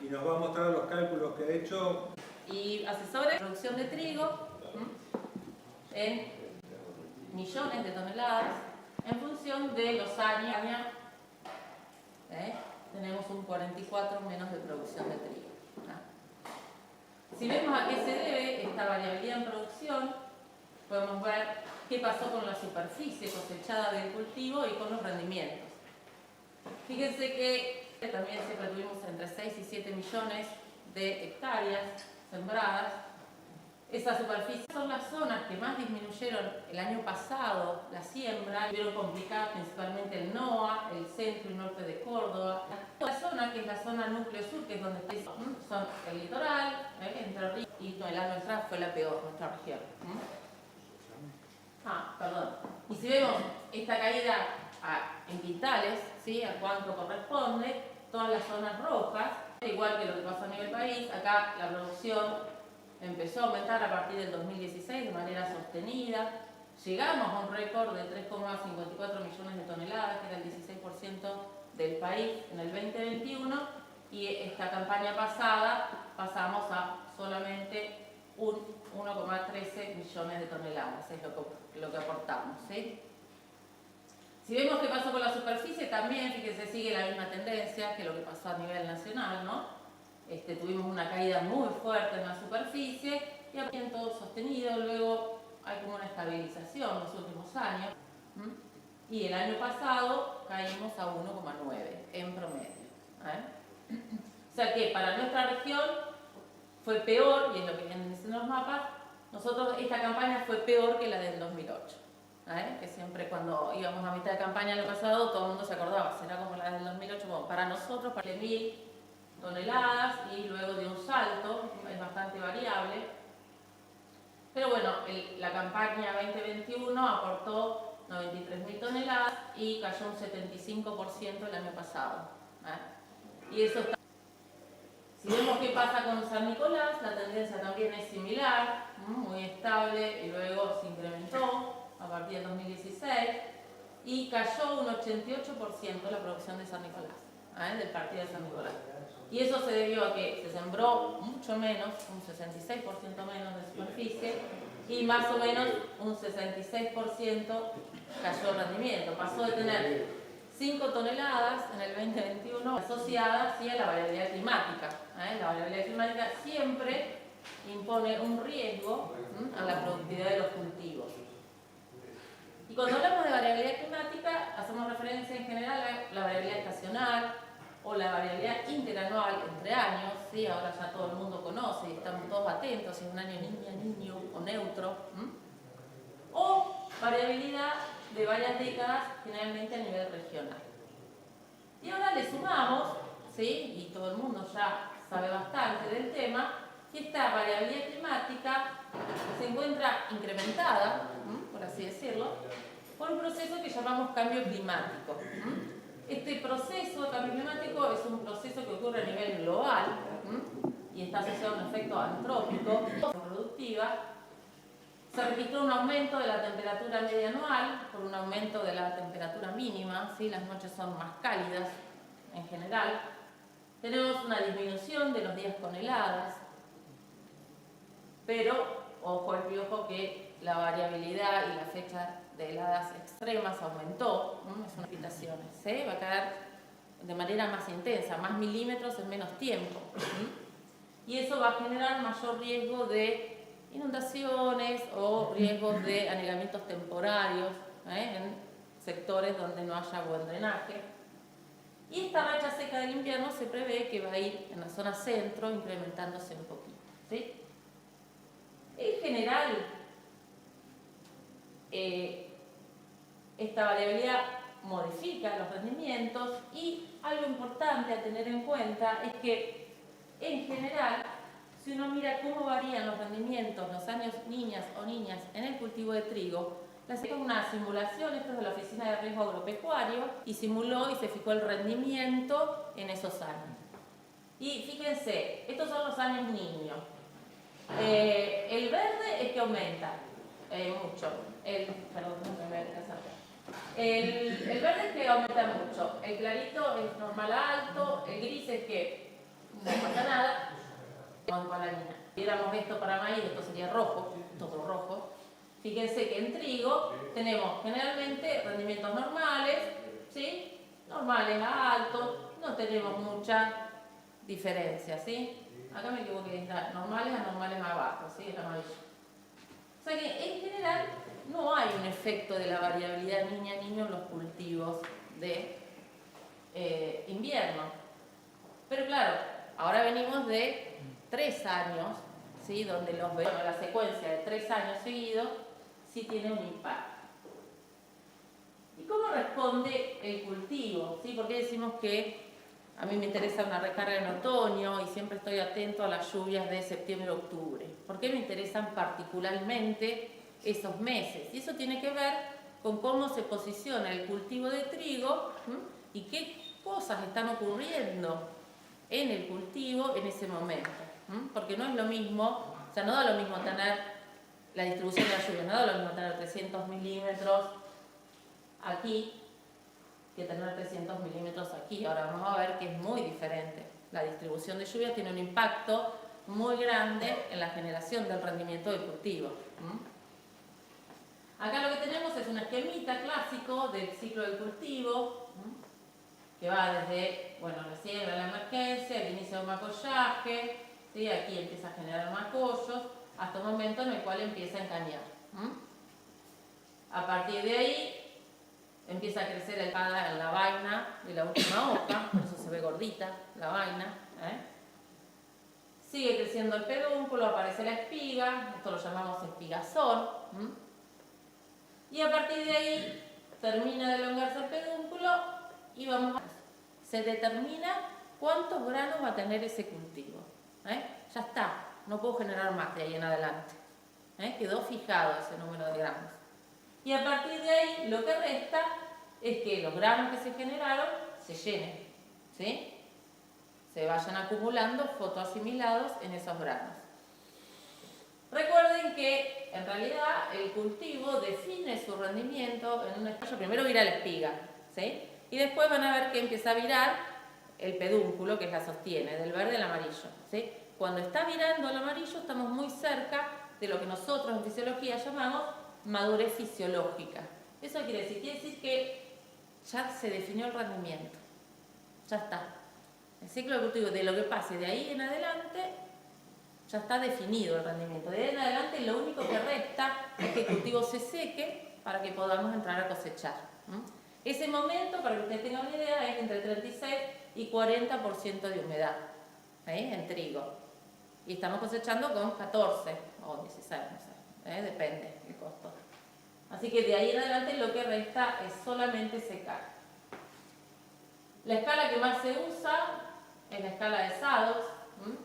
y nos va a mostrar los cálculos que ha hecho. Y asesores, producción de trigo en millones de toneladas en función de los años. Tenemos un 44 menos de producción de trigo. Si vemos a qué se debe esta variabilidad en producción, podemos ver qué pasó con la superficie cosechada del cultivo y con los rendimientos. Fíjense que también siempre tuvimos entre 6 y 7 millones de hectáreas sembradas. Esas superficies son las zonas que más disminuyeron el año pasado la siembra, vieron complicadas principalmente el NOA, el centro y norte de Córdoba. La zona que es la zona núcleo sur, que es donde son el litoral, Entre Ríos, y la nuestra fue la peor, nuestra región. Perdón. Y si vemos esta caída en quintales, ¿sí? A cuánto corresponde, todas las zonas rojas, igual que lo que pasó a nivel país, acá la producción empezó a aumentar a partir del 2016 de manera sostenida. Llegamos a un récord de 3,54 millones de toneladas, que era el 16% del país en el 2021, y esta campaña pasada pasamos a solamente un 1,13 millones de toneladas, es lo que aportamos, ¿sí? Si vemos qué pasó con la superficie, también, fíjense, sigue la misma tendencia que lo que pasó a nivel nacional, ¿no? Tuvimos una caída muy fuerte en la superficie y bien todo sostenido, luego hay como una estabilización en los últimos años. Y el año pasado caímos a 1,9 en promedio. O sea que para nuestra región fue peor, y es lo que vienen diciendo los mapas, esta campaña fue peor que la del 2008. Que siempre cuando íbamos a mitad de campaña el año pasado todo el mundo se acordaba, será como la del 2008. Bueno, para nosotros, para 1000 toneladas y luego de un salto, es bastante variable. Pero bueno, la campaña 2021 aportó 93.000 toneladas y cayó un 75% el año pasado. Y eso está. Si vemos qué pasa con San Nicolás, la tendencia también es similar, muy estable, y luego se incrementó a partir del 2016 y cayó un 88% la producción de San Nicolás, del partido de San Nicolás. Y eso se debió a que se sembró mucho menos, un 66% menos de superficie, y más o menos un 66% cayó el rendimiento. Pasó de tener 5 toneladas en el 2021 asociadas a la variabilidad climática. La variabilidad climática siempre impone un riesgo a la productividad de los cultivos. Y cuando hablamos de variabilidad climática, hacemos referencia en general a la variabilidad estacional, o la variabilidad interanual entre años, ¿sí? Ahora ya todo el mundo conoce y estamos todos atentos si es un año niña, niño o neutro, o variabilidad de varias décadas, generalmente a nivel regional. Y ahora le sumamos, ¿sí? Y todo el mundo ya sabe bastante del tema, que esta variabilidad climática se encuentra incrementada, por así decirlo, por un proceso que llamamos cambio climático. Este proceso de cambio climático es un proceso que ocurre a nivel global y está asociado a un efecto antrópico productiva. Se registró un aumento de la temperatura media anual por un aumento de la temperatura mínima, ¿sí? Las noches son más cálidas en general. Tenemos una disminución de los días con heladas, pero ojo al piojo que la variabilidad y la fecha de heladas extremas aumentó, es una invitación, va a caer de manera más intensa, más milímetros en menos tiempo. Y eso va a generar mayor riesgo de inundaciones o riesgos de anegamientos temporarios en sectores donde no haya buen drenaje. Y esta racha seca del invierno se prevé que va a ir en la zona centro incrementándose un poquito. ¿Sí? En general, esta variabilidad modifica los rendimientos, y algo importante a tener en cuenta es que en general, si uno mira cómo varían los rendimientos los años niñas o niñas en el cultivo de trigo, la hizo una simulación, esto es de la Oficina de Riesgo Agropecuario, y simuló y se fijó el rendimiento en esos años. Y fíjense, estos son los años niños. El verde es que aumenta mucho. El verde es que aumenta mucho. El clarito es normal a alto. El gris es que no pasa nada. Vamos para la niña. Si viéramos esto para maíz, esto sería rojo, todo rojo. Fíjense que en trigo tenemos generalmente rendimientos normales, ¿sí? Normales a altos, no tenemos mucha diferencia, ¿sí? Acá me equivoqué, normales a normales a bajos, ¿sí? El amarillo. O sea que en general no hay un efecto de la variabilidad niña-niño en los cultivos de invierno. Pero claro, ahora venimos de 3 años, ¿sí? Donde la secuencia de 3 años seguidos sí tiene un impacto. ¿Y cómo responde el cultivo? ¿Sí? Porque decimos que a mí me interesa una recarga en otoño y siempre estoy atento a las lluvias de septiembre-octubre. ¿Por qué me interesan particularmente esos meses? Y eso tiene que ver con cómo se posiciona el cultivo de trigo y qué cosas están ocurriendo en el cultivo en ese momento. Porque no es lo mismo, o sea, no da lo mismo tener la distribución de la lluvia, no da lo mismo tener 300 milímetros aquí que tener 300 milímetros aquí. Ahora vamos a ver que es muy diferente. La distribución de lluvia tiene un impacto muy grande en la generación del rendimiento del cultivo. Acá lo que tenemos es un esquemita clásico del ciclo del cultivo, que va desde, bueno, la siembra, la emergencia, el inicio del macollaje, ¿sí? Aquí empieza a generar macollos, hasta un momento en el cual empieza a encañar. A partir de ahí empieza a crecer en la vaina de la última hoja, por eso se ve gordita la vaina. Sigue creciendo el pedúnculo, aparece la espiga, esto lo llamamos espigazón. Y a partir de ahí termina de elongarse el pedúnculo y se determina cuántos granos va a tener ese cultivo. Ya está, no puedo generar más de ahí en adelante. Quedó fijado ese número de granos. Y a partir de ahí lo que resta es que los granos que se generaron se llenen, ¿sí? Se vayan acumulando fotoasimilados en esos granos. Recuerden que en realidad el cultivo define su rendimiento en un estallo. Primero vira la espiga, ¿sí? Y después van a ver que empieza a virar el pedúnculo que la sostiene, del verde al amarillo, ¿sí? Cuando está virando al amarillo estamos muy cerca de lo que nosotros en fisiología llamamos madurez fisiológica. ¿Eso quiere decir? Quiere decir que ya se definió el rendimiento. Ya está. El ciclo de cultivo, de lo que pase de ahí en adelante, ya está definido el rendimiento. De ahí en adelante lo único que resta es que el cultivo se seque para que podamos entrar a cosechar. Ese momento, para que ustedes tengan una idea, es entre 36 y 40% de humedad en trigo. Y estamos cosechando con 14 o 16, no sé, depende del costo. Así que de ahí en adelante lo que resta es solamente secar. La escala que más se usa es la escala de Sados,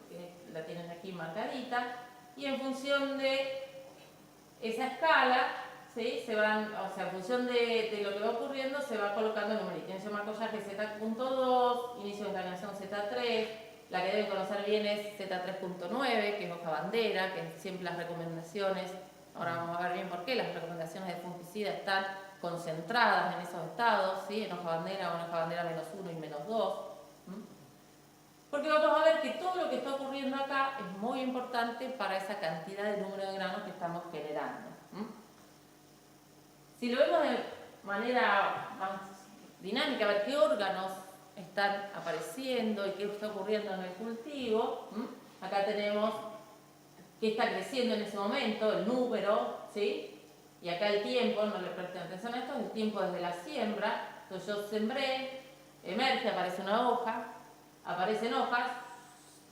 que la tienen aquí marcadita, y en función de esa escala, ¿sí? En función de lo que va ocurriendo, se va colocando el numerito. Inicio de macollaje Z.2, inicio de encarnación Z3, la que deben conocer bien es Z3.9, que es hoja bandera, que es siempre las recomendaciones. Ahora vamos a ver bien por qué las recomendaciones de fungicida están concentradas en esos estados, ¿sí? En hoja bandera o en hoja bandera -1 y -2. Porque vamos a ver que todo lo que está ocurriendo acá es muy importante para esa cantidad de número de granos que estamos generando. Si lo vemos de manera más dinámica, a ver qué órganos están apareciendo y qué está ocurriendo en el cultivo, acá tenemos que está creciendo en ese momento, el número, ¿sí? Y acá el tiempo, no le presten atención a esto, es el tiempo desde la siembra. Entonces yo sembré, emerge, aparece una hoja, aparecen hojas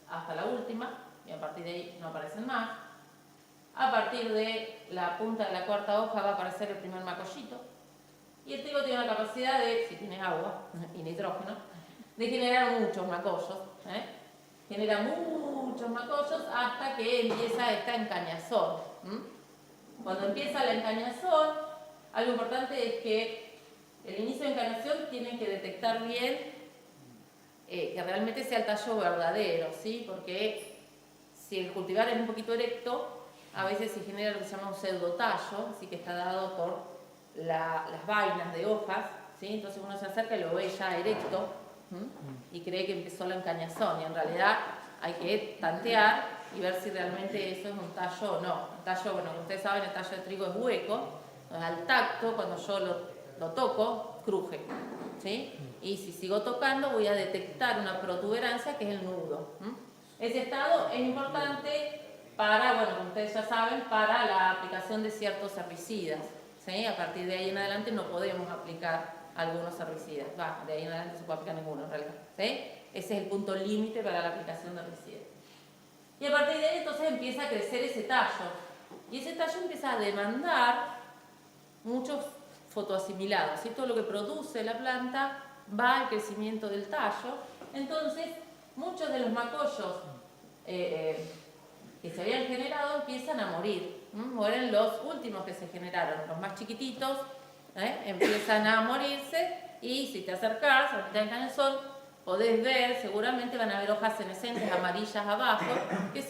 hasta la última, y a partir de ahí no aparecen más. A partir de la punta de la cuarta hoja va a aparecer el primer macollito. Y el trigo tiene la capacidad de, si tiene agua y nitrógeno, de generar muchos macollos. Genera muchos macollos hasta que empieza esta encañazón. Cuando empieza la encañazón, algo importante es que el inicio de encañación tienen que detectar bien que realmente sea el tallo verdadero, ¿sí? Porque si el cultivar es un poquito erecto, a veces se genera lo que se llama un pseudotallo, así que está dado por las vainas de hojas, ¿sí? Entonces uno se acerca y lo ve ya erecto, y cree que empezó la encañazón, y en realidad hay que tantear y ver si realmente eso es un tallo o no. El tallo, bueno, como ustedes saben, el tallo de trigo es hueco, entonces al tacto, cuando yo lo toco, cruje, ¿sí? Y si sigo tocando voy a detectar una protuberancia que es el nudo. Ese estado es importante para, bueno, como ustedes ya saben, para la aplicación de ciertos herbicidas, ¿sí? A partir de ahí en adelante no podemos aplicar algunos herbicidas, de ahí en adelante no se puede aplicar ninguno en realidad, ¿sí? Ese es el punto límite para la aplicación de herbicidas. Y a partir de ahí entonces empieza a crecer ese tallo, y ese tallo empieza a demandar muchos fotoasimilados, y todo lo que produce la planta va al crecimiento del tallo. Entonces muchos de los macollos que se habían generado empiezan a morir, mueren los últimos que se generaron, los más chiquititos empiezan a morirse, y si te acercás a la mitad del cañazón podés ver, seguramente van a haber hojas senescentes amarillas abajo, que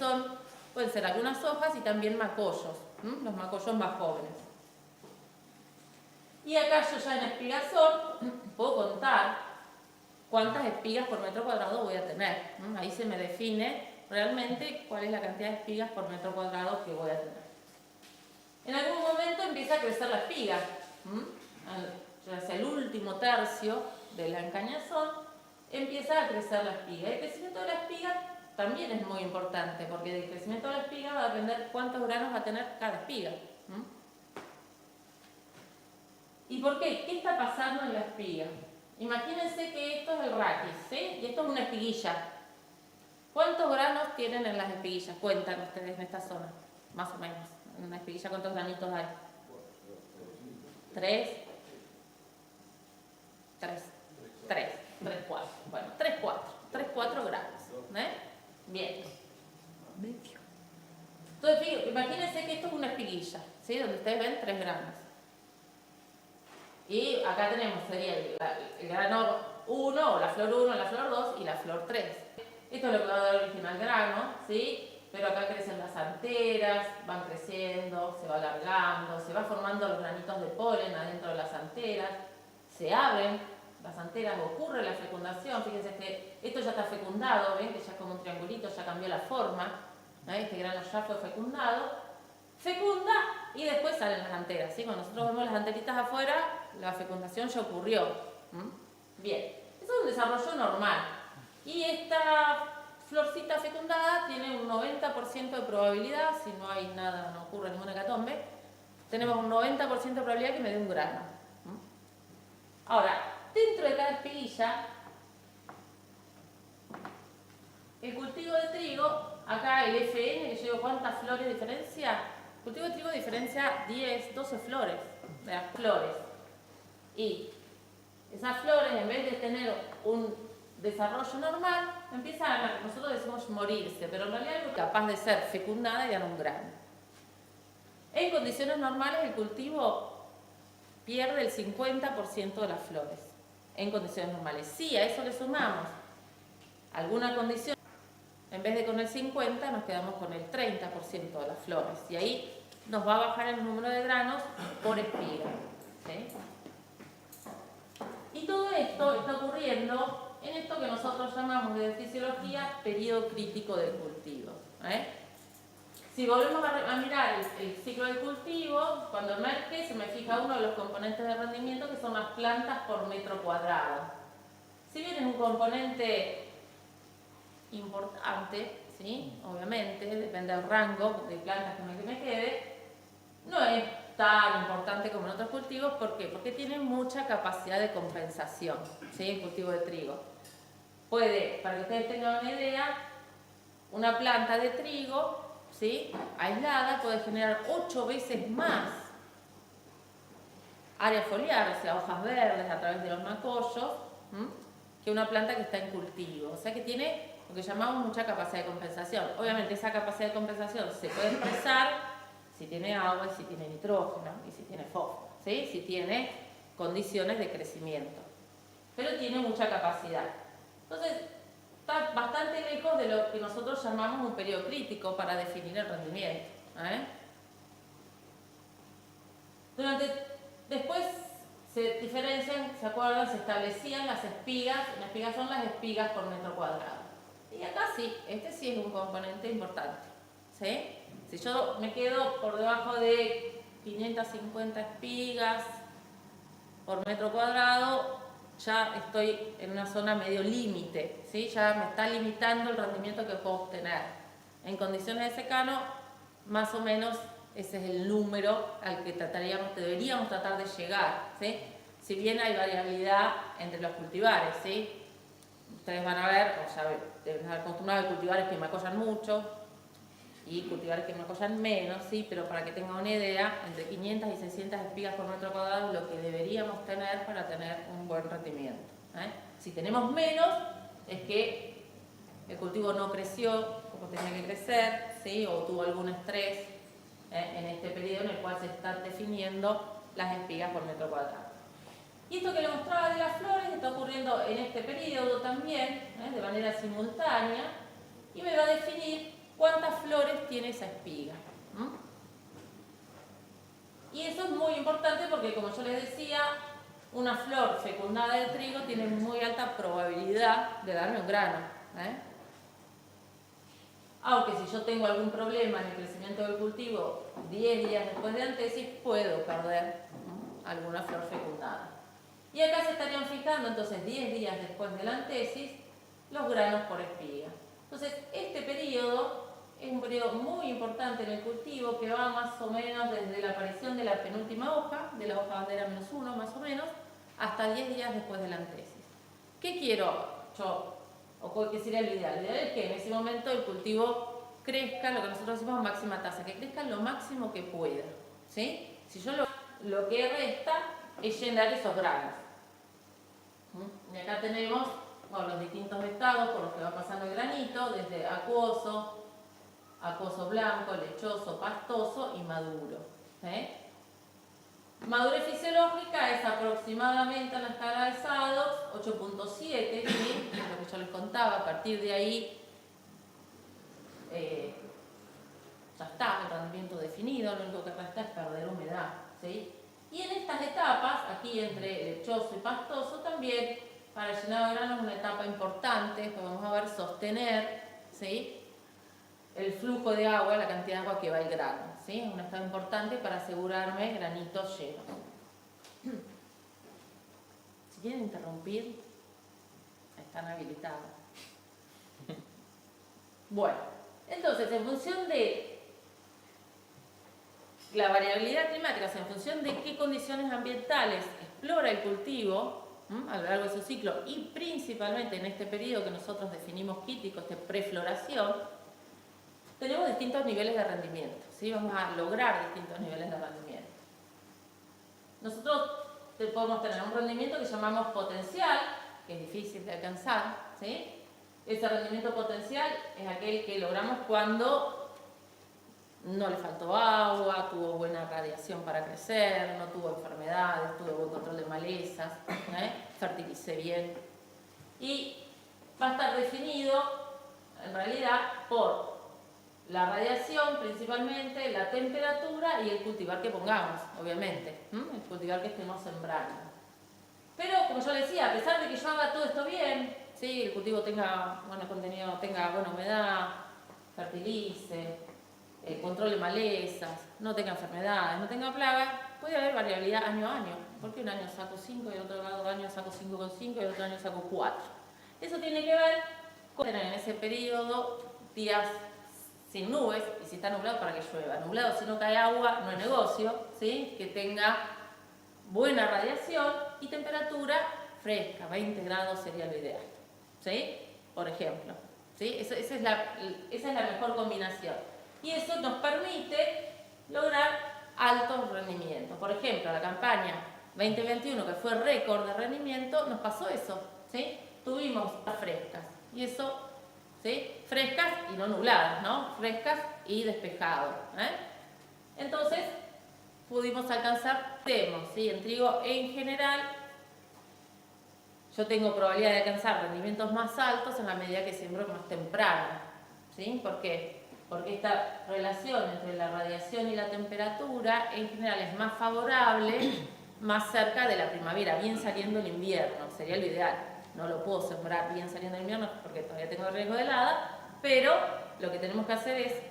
pueden ser algunas hojas y también macollos, los macollos más jóvenes. Y acá yo ya en espigazón puedo contar cuántas espigas por metro cuadrado voy a tener. Ahí se me define realmente cuál es la cantidad de espigas por metro cuadrado que voy a tener. En algún momento empieza a crecer la espiga. Hacia el último tercio de la encañazón empieza a crecer la espiga. El crecimiento de la espiga también es muy importante, porque del crecimiento de la espiga va a depender cuántos granos va a tener cada espiga. ¿Y por qué? ¿Qué está pasando en la espiga? Imagínense que esto es el raquis, ¿sí? Y esto es una espiguilla. ¿Cuántos granos tienen en las espiguillas? Cuentan ustedes en esta zona, más o menos. En una espiguilla, ¿cuántos granitos hay? 3, 4. Bueno, 3, 4 granos. Bien. Entonces, imagínense que esto es una espiguilla, ¿sí? Donde ustedes ven 3 granos. Y acá tenemos, sería el grano 1, o la flor 1, la flor 2 y la flor 3. Esto es lo que va a dar origen al grano, ¿sí? Pero acá crecen las anteras, van creciendo, se va alargando, se va formando los granitos de polen adentro de las anteras, se abren las anteras, ocurre la fecundación. Fíjense que esto ya está fecundado, ven que ya es como un triangulito, ya cambió la forma, este grano ya fue fecundado, fecunda y después salen las anteras, ¿sí? Cuando nosotros vemos las anteritas afuera, la fecundación ya ocurrió. Bien, eso es un desarrollo normal. Y esta florcita fecundada tiene un 90% de probabilidad, si no hay nada, no ocurre ninguna hecatombe, tenemos un 90% de probabilidad que me dé un grano. Ahora, dentro de cada espiguilla, el cultivo de trigo, acá el FN, que yo digo cuántas flores diferencia, el cultivo de trigo diferencia 10, 12 flores de las flores. Y esas flores, en vez de tener un desarrollo normal, empiezan a, nosotros decimos morirse, pero en realidad es capaz de ser fecundada y dar un grano. En condiciones normales el cultivo pierde el 50% de las flores, en condiciones normales. Si a eso le sumamos alguna condición, en vez de con el 50% nos quedamos con el 30% de las flores, y ahí nos va a bajar el número de granos por espiga, ¿sí? Y todo esto está ocurriendo en esto que nosotros llamamos de fisiología periodo crítico del cultivo. Si volvemos a mirar el ciclo del cultivo, cuando emerge se me fija uno de los componentes de rendimiento, que son las plantas por metro cuadrado. Si bien es un componente importante, ¿sí? Obviamente, depende del rango de plantas con el que me quede, no es tan importante como en otros cultivos. ¿Por qué? Porque tiene mucha capacidad de compensación, ¿sí? El cultivo de trigo. Puede, para que ustedes tengan una idea, una planta de trigo, ¿sí?, aislada puede generar 8 veces más área foliar, o sea, hojas verdes a través de los macollos, que una planta que está en cultivo. O sea que tiene lo que llamamos mucha capacidad de compensación. Obviamente esa capacidad de compensación se puede expresar si tiene agua, y si tiene nitrógeno, y si tiene fósforo, ¿sí? Si tiene condiciones de crecimiento. Pero tiene mucha capacidad. Entonces, está bastante lejos de lo que nosotros llamamos un periodo crítico para definir el rendimiento. Después se diferencian, ¿se acuerdan? Se establecían las espigas son las espigas por metro cuadrado. Y acá sí, este sí es un componente importante, ¿sí? Si yo me quedo por debajo de 550 espigas por metro cuadrado, ya estoy en una zona medio límite, ¿sí? Ya me está limitando el rendimiento que puedo obtener. En condiciones de secano, más o menos ese es el número al que deberíamos tratar de llegar, ¿sí? Si bien hay variabilidad entre los cultivares, ¿sí? Ustedes van a ver, o ya deben estar acostumbrados a cultivares que macollan mucho y cultivares que macollan menos, ¿sí? Pero para que tengan una idea, entre 500 y 600 espigas por metro cuadrado es lo que deberíamos tener para tener un buen rendimiento, ¿eh? Si tenemos menos, es que el cultivo no creció como tenía que crecer, ¿sí? O tuvo algún estrés en este periodo en el cual se están definiendo las espigas por metro cuadrado. Y esto que le mostraba de las flores está ocurriendo en este periodo también, de manera simultánea, y me va a definir cuántas flores tiene esa espiga. Y eso es muy importante porque, como yo les decía, una flor fecundada de trigo tiene muy alta probabilidad de darme un grano, Aunque si yo tengo algún problema en el crecimiento del cultivo 10 días después de antesis, puedo perder alguna flor fecundada. Y acá se estarían fijando entonces 10 días después de la antesis los granos por espiga. Entonces este periodo es un periodo muy importante en el cultivo que va más o menos desde la aparición de la penúltima hoja, de la hoja bandera -1 más o menos, hasta 10 días después de la antesis. ¿Qué quiero yo? ¿O qué sería lo ideal? Lo ideal es que en ese momento el cultivo crezca, lo que nosotros decimos máxima tasa, que crezca lo máximo que pueda, ¿sí? Si yo lo que resta es llenar esos granos. Y acá tenemos los distintos estados por los que va pasando el granito, desde acuoso, acuoso blanco, lechoso, pastoso y maduro. Madurez fisiológica es aproximadamente en la escala de SADOX 8.7, ¿sí? Que es lo que yo les contaba. A partir de ahí ya está el rendimiento definido, lo único que resta es perder humedad, ¿sí? Y en estas etapas, aquí entre lechoso y pastoso, también para el llenado de granos es una etapa importante, pues vamos a ver sostener, ¿sí?, el flujo de agua, la cantidad de agua que va al grano, ¿sí? Es una etapa importante para asegurarme granitos llenos. Si quieren interrumpir, están habilitados. Bueno, entonces en función de la variabilidad climática, o sea, en función de qué condiciones ambientales explora el cultivo a lo largo de su ciclo y principalmente en este periodo que nosotros definimos quítico, prefloración, tenemos distintos niveles de rendimiento, ¿sí? Vamos a lograr distintos niveles de rendimiento. Nosotros podemos tener un rendimiento que llamamos potencial, que es difícil de alcanzar, ¿sí? Ese rendimiento potencial es aquel que logramos cuando no le faltó agua, tuvo buena radiación para crecer, no tuvo enfermedades, tuvo buen control de malezas, fertilicé bien. Y va a estar definido, en realidad, por la radiación principalmente, la temperatura y el cultivar que pongamos, obviamente, el cultivar que estemos sembrando. Pero, como yo les decía, a pesar de que yo haga todo esto bien, ¿sí?, el cultivo tenga buen contenido, tenga buena humedad, fertilice, control de malezas, no tenga enfermedades, no tenga plagas, puede haber variabilidad año a año, porque un año saco 5 y el otro año saco 5,5 y el otro año saco 4. Eso tiene que ver con tener en ese periodo días sin nubes, y si está nublado, para que llueva. Nublado, si no cae agua, no hay negocio, ¿sí? Que tenga buena radiación y temperatura fresca, 20 grados sería lo ideal, ¿sí? Por ejemplo, ¿sí? Esa es la mejor combinación. Y eso nos permite lograr altos rendimientos. Por ejemplo, la campaña 2021, que fue récord de rendimiento, nos pasó eso, ¿sí? Tuvimos frescas, y eso, ¿sí?, frescas y no nubladas, ¿no? Frescas y despejado, Entonces, pudimos alcanzar, ¿sí?, en trigo en general, yo tengo probabilidad de alcanzar rendimientos más altos en la medida que siembro más temprano, ¿sí? ¿Por qué? Porque esta relación entre la radiación y la temperatura en general es más favorable más cerca de la primavera, bien saliendo el invierno, sería lo ideal. No lo puedo sembrar bien saliendo el invierno porque todavía tengo riesgo de helada, pero lo que tenemos que hacer es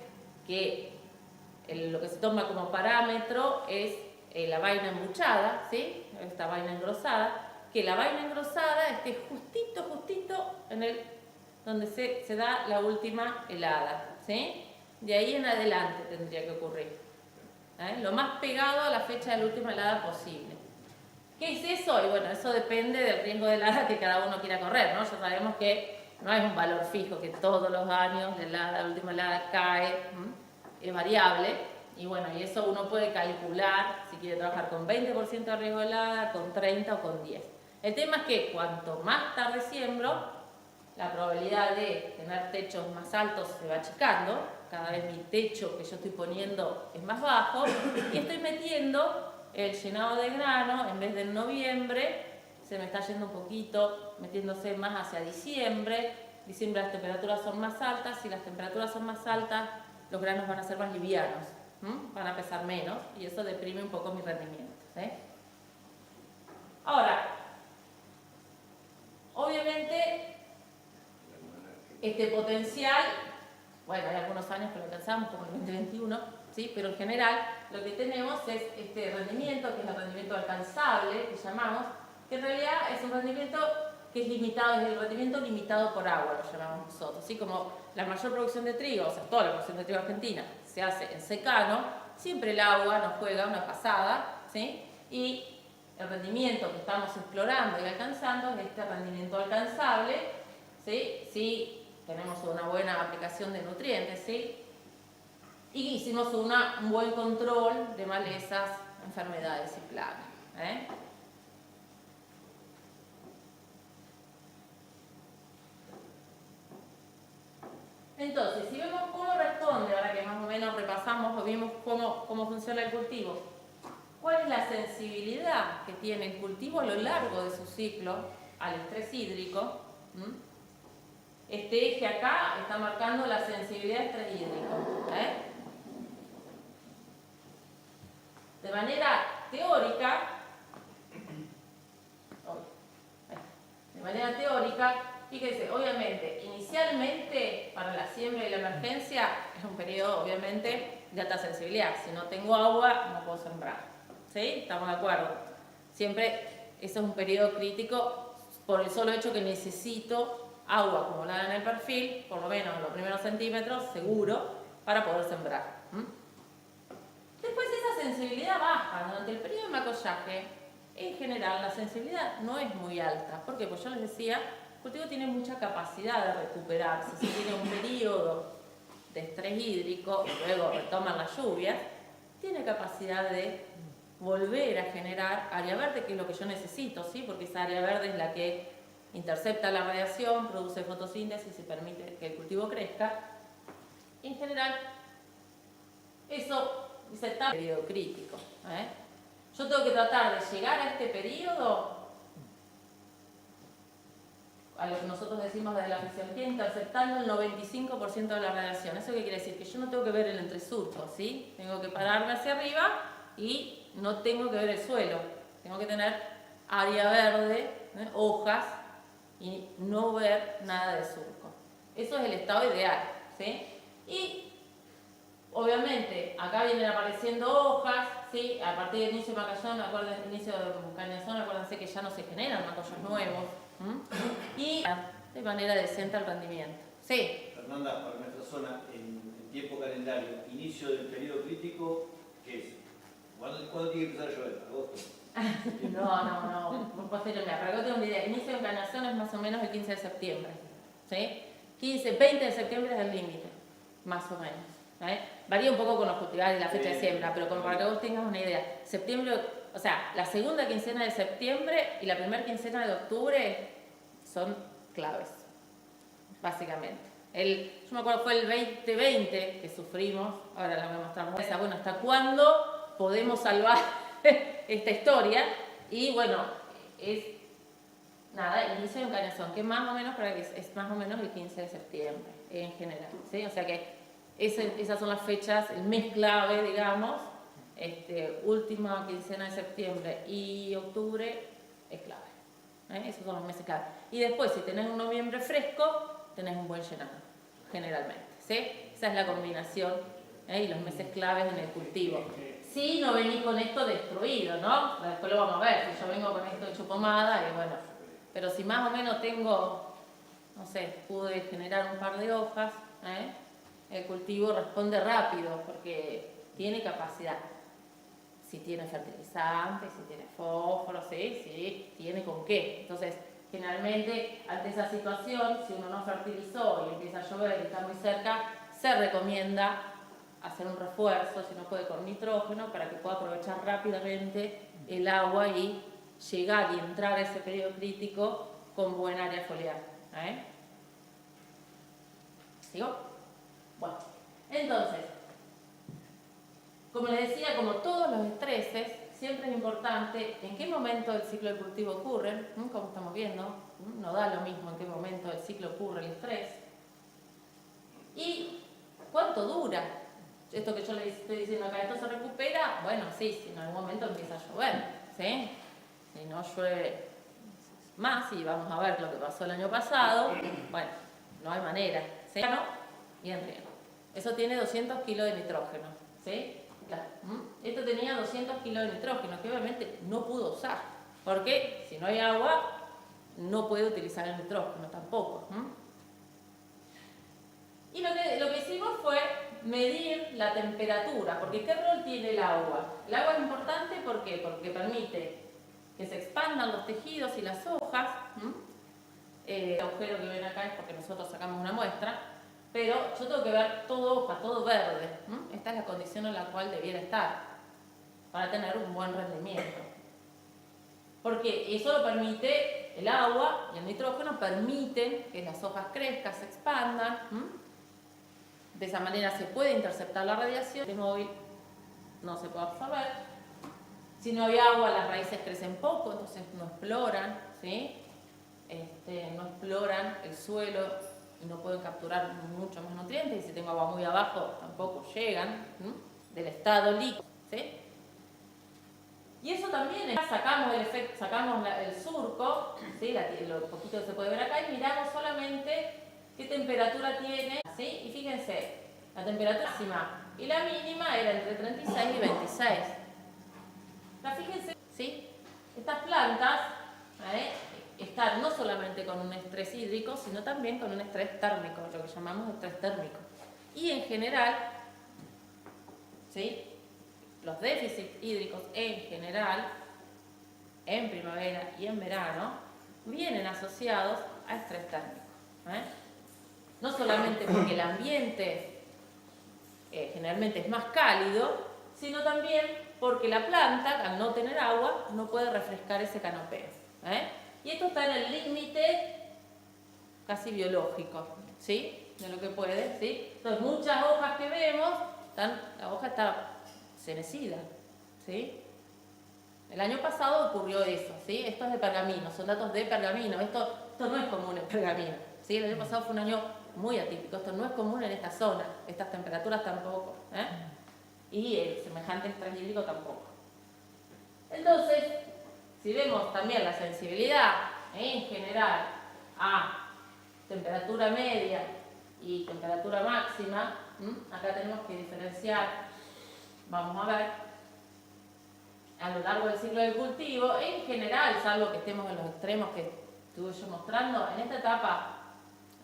que lo que se toma como parámetro es la vaina embuchada, ¿sí? Esta vaina engrosada, que la vaina engrosada esté justito en el donde se da la última helada, ¿sí? De ahí en adelante tendría que ocurrir, lo más pegado a la fecha de la última helada posible. ¿Qué es eso? Y bueno, eso depende del riesgo de helada que cada uno quiera correr, ¿no? Ya sabemos que no es un valor fijo, que todos los años la última helada cae, es variable. Y bueno, y eso uno puede calcular si quiere trabajar con 20% de riesgo de helada, con 30 o con 10. El tema es que cuanto más tarde siembro, la probabilidad de tener techos más altos se va achicando. Cada vez mi techo que yo estoy poniendo es más bajo y estoy metiendo el llenado de grano, en vez de en noviembre, se me está yendo un poquito, metiéndose más hacia diciembre. Diciembre las temperaturas son más altas, si las temperaturas son más altas, los granos van a ser más livianos, van a pesar menos y eso deprime un poco mi rendimiento. Ahora, obviamente, este potencial, bueno, hay algunos años que lo alcanzamos, como el 2021, ¿sí? Pero en general lo que tenemos es este rendimiento, que es el rendimiento alcanzable, que llamamos, que en realidad es un rendimiento que es limitado, es el rendimiento limitado por agua, lo llamamos nosotros, ¿sí? Como la mayor producción de trigo, o sea, toda la producción de trigo argentina se hace en secano, siempre el agua nos juega una pasada, ¿sí? Y el rendimiento que estamos explorando y alcanzando es este rendimiento alcanzable, ¿sí? Si tenemos una buena aplicación de nutrientes, ¿sí? Y hicimos un buen control de malezas, enfermedades y plagas. Entonces, si vemos cómo responde, ahora que más o menos repasamos o vimos cómo funciona el cultivo, ¿cuál es la sensibilidad que tiene el cultivo a lo largo de su ciclo al estrés hídrico? Este eje acá está marcando la sensibilidad al estrés hídrico. De manera teórica, fíjense, obviamente, inicialmente para la siembra y la emergencia es un periodo, obviamente, de alta sensibilidad. Si no tengo agua, no puedo sembrar. ¿Sí? ¿Estamos de acuerdo? Siempre eso es un periodo crítico por el solo hecho que necesito agua acumulada en el perfil, por lo menos en los primeros centímetros, seguro, para poder sembrar. Después esa sensibilidad baja. Durante el periodo de macollaje, en general, la sensibilidad no es muy alta. ¿Por qué? Pues yo les decía, el cultivo tiene mucha capacidad de recuperarse. Si tiene un periodo de estrés hídrico y luego retoman las lluvias, tiene capacidad de volver a generar área verde, que es lo que yo necesito, ¿sí? Porque esa área verde es la que intercepta la radiación, produce fotosíntesis y permite que el cultivo crezca. En general, eso es el periodo crítico. Yo tengo que tratar de llegar a este periodo, a lo que nosotros decimos de la fisiología, interceptando el 95% de la radiación. ¿Eso qué quiere decir? Que yo no tengo que ver el entresurco, ¿sí? Tengo que pararme hacia arriba y no tengo que ver el suelo. Tengo que tener área verde, hojas, y no ver nada de surco. Eso es el estado ideal, ¿sí? Y obviamente acá vienen apareciendo hojas, ¿sí? A partir del inicio de macayón, inicio de cañazón, acuérdense que ya no se generan macollos nuevos. Y de manera decente el rendimiento. Sí. Fernanda, para nuestra zona, en tiempo calendario, inicio del periodo crítico, ¿qué es? ¿Cuándo tiene que empezar a llover? ¿Agosto? No, posteriormente. Para que tengan una idea, inicio de encarnación es más o menos el 15 de septiembre. ¿Sí? 20 de septiembre es el límite, más o menos. Varía un poco con los cultivares y la fecha de siembra, pero como para que vos tengas una idea. Septiembre, o sea, la segunda quincena de septiembre y la primera quincena de octubre son claves, básicamente. Yo me acuerdo fue el 2020 que sufrimos, ahora la voy a mostrar. Bueno, ¿hasta cuándo podemos salvar esta historia? Y bueno, es nada, inicio de encañazón, que más o menos es más o menos el 15 de septiembre en general, ¿sí? O sea que esas son las fechas, el mes clave, digamos, última quincena de septiembre y octubre es clave. Esos son los meses clave. Y después, si tenés un noviembre fresco, tenés un buen llenado, generalmente. ¿Sí? Esa es la combinación y los meses claves en el cultivo. Si no venís con esto destruido, ¿no? Después lo vamos a ver. Si yo vengo con esto hecho pomada, y bueno. Pero si más o menos tengo, no sé, pude generar un par de hojas, el cultivo responde rápido porque tiene capacidad. Si tiene fertilizante, si tiene fósforo, sí, tiene con qué. Entonces, generalmente, ante esa situación, si uno no fertilizó y empieza a llover y está muy cerca, se recomienda hacer un refuerzo, si no puede, con nitrógeno, para que pueda aprovechar rápidamente el agua y llegar y entrar a ese periodo crítico con buen área foliar. ¿Sigo? Bueno, entonces, como les decía, como todos los estreses, siempre es importante en qué momento del ciclo de cultivo ocurren, como estamos viendo, no da lo mismo en qué momento del ciclo ocurre el estrés, y cuánto dura. Esto que yo les estoy diciendo acá, ¿esto se recupera? Bueno, sí, si en algún momento empieza a llover, ¿sí? Si no llueve más, y vamos a ver lo que pasó el año pasado, bueno, no hay manera, ¿sí? Y en riego. Eso tiene 200 kilos de nitrógeno, ¿sí? Claro. Esto tenía 200 kilos de nitrógeno, que obviamente no pudo usar, porque si no hay agua, no puede utilizar el nitrógeno tampoco. Y lo que hicimos fue medir la temperatura, porque ¿qué rol tiene el agua? El agua es importante, ¿por qué? Porque permite que se expandan los tejidos y las hojas. El agujero que ven acá es porque nosotros sacamos una muestra, pero yo tengo que ver todo hoja, todo verde. Esta es la condición en la cual debiera estar para tener un buen rendimiento. Porque eso lo permite el agua y el nitrógeno, permiten que las hojas crezcan, se expandan. De esa manera se puede interceptar la radiación. El móvil no se puede absorber. Si no hay agua, las raíces crecen poco, entonces no exploran, ¿sí? No exploran el suelo y no pueden capturar mucho más nutrientes. Y si tengo agua muy abajo, tampoco llegan del estado líquido, ¿sí? Y eso también sacamos el efecto, sacamos el surco, ¿sí? Lo poquito que se puede ver acá, y miramos solamente qué temperatura tiene, ¿sí? Y fíjense, la temperatura máxima y la mínima era entre 36 y 26. Fíjense, ¿sí? Estas plantas están no solamente con un estrés hídrico, sino también con un estrés térmico, lo que llamamos estrés térmico. Y en general, ¿sí? Los déficits hídricos en general, en primavera y en verano, vienen asociados a estrés térmico. No solamente porque el ambiente generalmente es más cálido, sino también porque la planta, al no tener agua, no puede refrescar ese canopeo. Y esto está en el límite casi biológico, ¿sí? De lo que puede, ¿sí? Entonces, muchas hojas que vemos, la hoja está cenecida, ¿sí? El año pasado ocurrió eso, ¿sí? Esto es de Pergamino, son datos de Pergamino. Esto no es común en Pergamino, ¿sí? El año pasado fue un año muy atípico, esto no es común en esta zona, estas temperaturas tampoco, y el semejante estrés hídrico tampoco. Entonces, si vemos también la sensibilidad en general a temperatura media y temperatura máxima, acá tenemos que diferenciar, vamos a ver, a lo largo del ciclo del cultivo, en general, salvo que estemos en los extremos que estuve yo mostrando, en esta etapa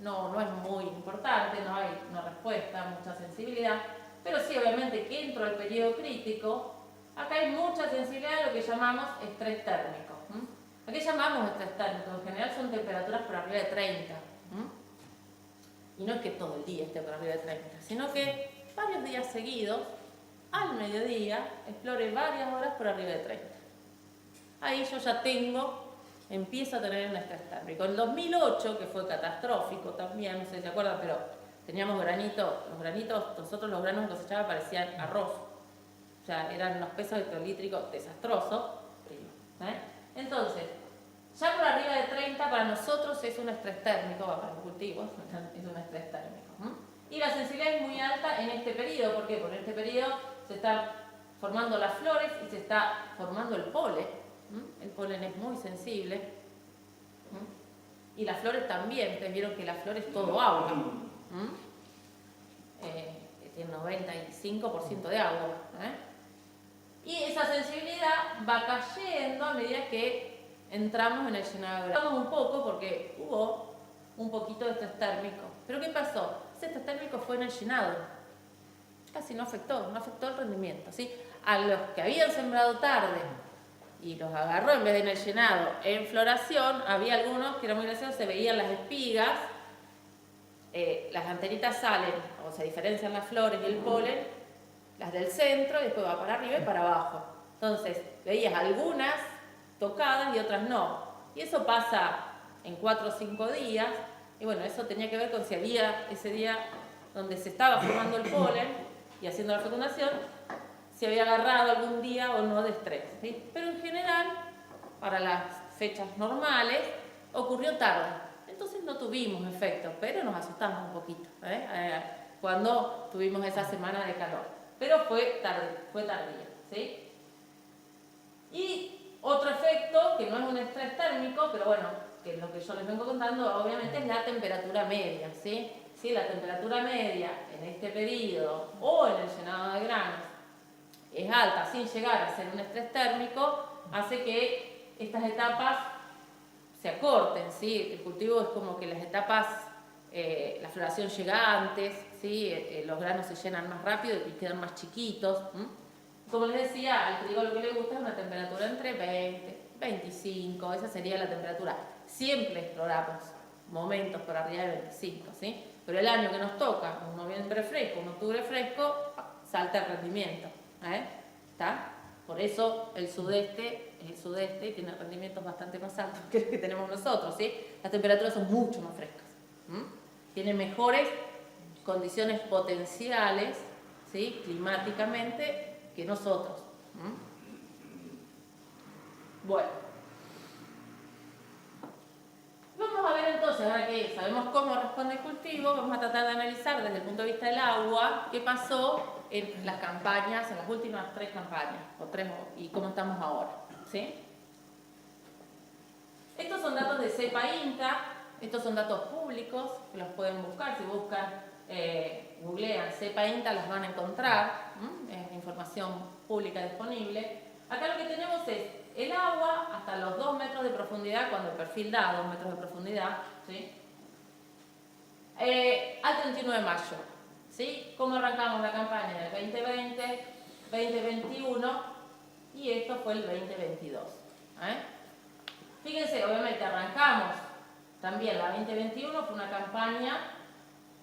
no es muy importante, no hay una respuesta, mucha sensibilidad, pero sí, obviamente, que entro al periodo crítico, acá hay mucha sensibilidad a lo que llamamos estrés térmico. ¿A qué llamamos estrés térmico? En general son temperaturas por arriba de 30. Y no es que todo el día esté por arriba de 30, sino que varios días seguidos, al mediodía, explore varias horas por arriba de 30. Ahí yo ya empiezo a tener un estrés térmico. En 2008, que fue catastrófico también, no sé si se acuerdan, pero teníamos granitos, nosotros los granos que cosechábamos parecían arroz. O sea, eran unos pesos hectolítricos desastrosos. Entonces, ya por arriba de 30 para nosotros es un estrés térmico, para los cultivos es un estrés térmico. Y la sensibilidad es muy alta en este periodo. ¿Por qué? Porque en este periodo se está formando las flores y se está formando el polen. El polen es muy sensible. Y las flores también, ustedes vieron que la flor es todo agua. Tiene 95% de agua. Y esa sensibilidad va cayendo a medida que entramos en el llenado. Estamos un poco porque hubo un poquito de estrés térmico. ¿Pero qué pasó? Ese estrés térmico fue en el llenado. Casi no afectó el rendimiento, ¿sí? A los que habían sembrado tarde y los agarró en vez de en el llenado en floración, había algunos que era muy gracioso, se veían las espigas, las antenitas salen, o se diferencian las flores y el polen, las del centro, y después va para arriba y para abajo. Entonces, veías algunas tocadas y otras no. Y eso pasa en 4 o 5 días, y bueno, eso tenía que ver con si había ese día donde se estaba formando el polen y haciendo la fecundación, si había agarrado algún día o no de estrés, ¿sí? Pero en general, para las fechas normales, ocurrió tarde. Entonces no tuvimos efecto, pero nos asustamos un poquito, cuando tuvimos esa semana de calor. Pero fue tardía, ¿sí? Y otro efecto, que no es un estrés térmico, pero bueno, que es lo que yo les vengo contando, obviamente es la temperatura media, ¿sí? Si la temperatura media en este periodo o en el llenado de granos es alta sin llegar a ser un estrés térmico, hace que estas etapas se acorten, ¿sí? El cultivo es como que las etapas, la floración llega antes, ¿sí? Los granos se llenan más rápido y quedan más chiquitos. Como les decía, al trigo lo que le gusta es una temperatura entre 20, 25, esa sería la temperatura. Siempre exploramos momentos por arriba de 25, ¿sí? Pero el año que nos toca, un noviembre fresco, un octubre fresco, salta el rendimiento. ¿Está? Por eso el sudeste y tiene rendimientos bastante más altos que los que tenemos nosotros, ¿sí? Las temperaturas son mucho más frescas. Tienen mejores condiciones potenciales, ¿sí? Climáticamente que nosotros. Bueno. Vamos a ver entonces, ahora que sabemos cómo responde el cultivo, vamos a tratar de analizar desde el punto de vista del agua qué pasó en las campañas, en las últimas 3 campañas, y cómo estamos ahora, ¿sí? Estos son datos de CEPA INTA, estos son datos públicos, que los pueden buscar, si buscan, googlean CEPA INTA las van a encontrar, es información pública disponible. Acá lo que tenemos es el agua hasta los 2 metros de profundidad, cuando el perfil da 2 metros de profundidad, ¿sí? Al 31 de mayo, ¿sí? ¿Cómo arrancamos la campaña? En el 2020, 2021 y esto fue el 2022. Fíjense, obviamente arrancamos también la 2021, fue una campaña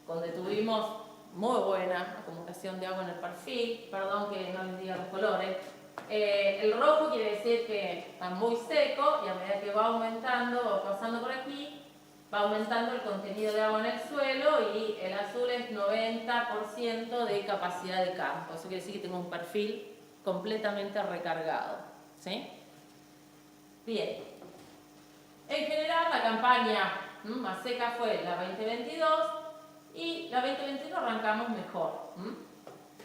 donde tuvimos muy buena acumulación de agua en el perfil, perdón que no les diga los colores. El rojo quiere decir que está muy seco y a medida que va aumentando, va pasando por aquí, va aumentando el contenido de agua en el suelo y el azul es 90% de capacidad de campo. Eso quiere decir que tengo un perfil completamente recargado, ¿sí? Bien. En general la campaña más seca fue la 2022 y la 2021 arrancamos mejor.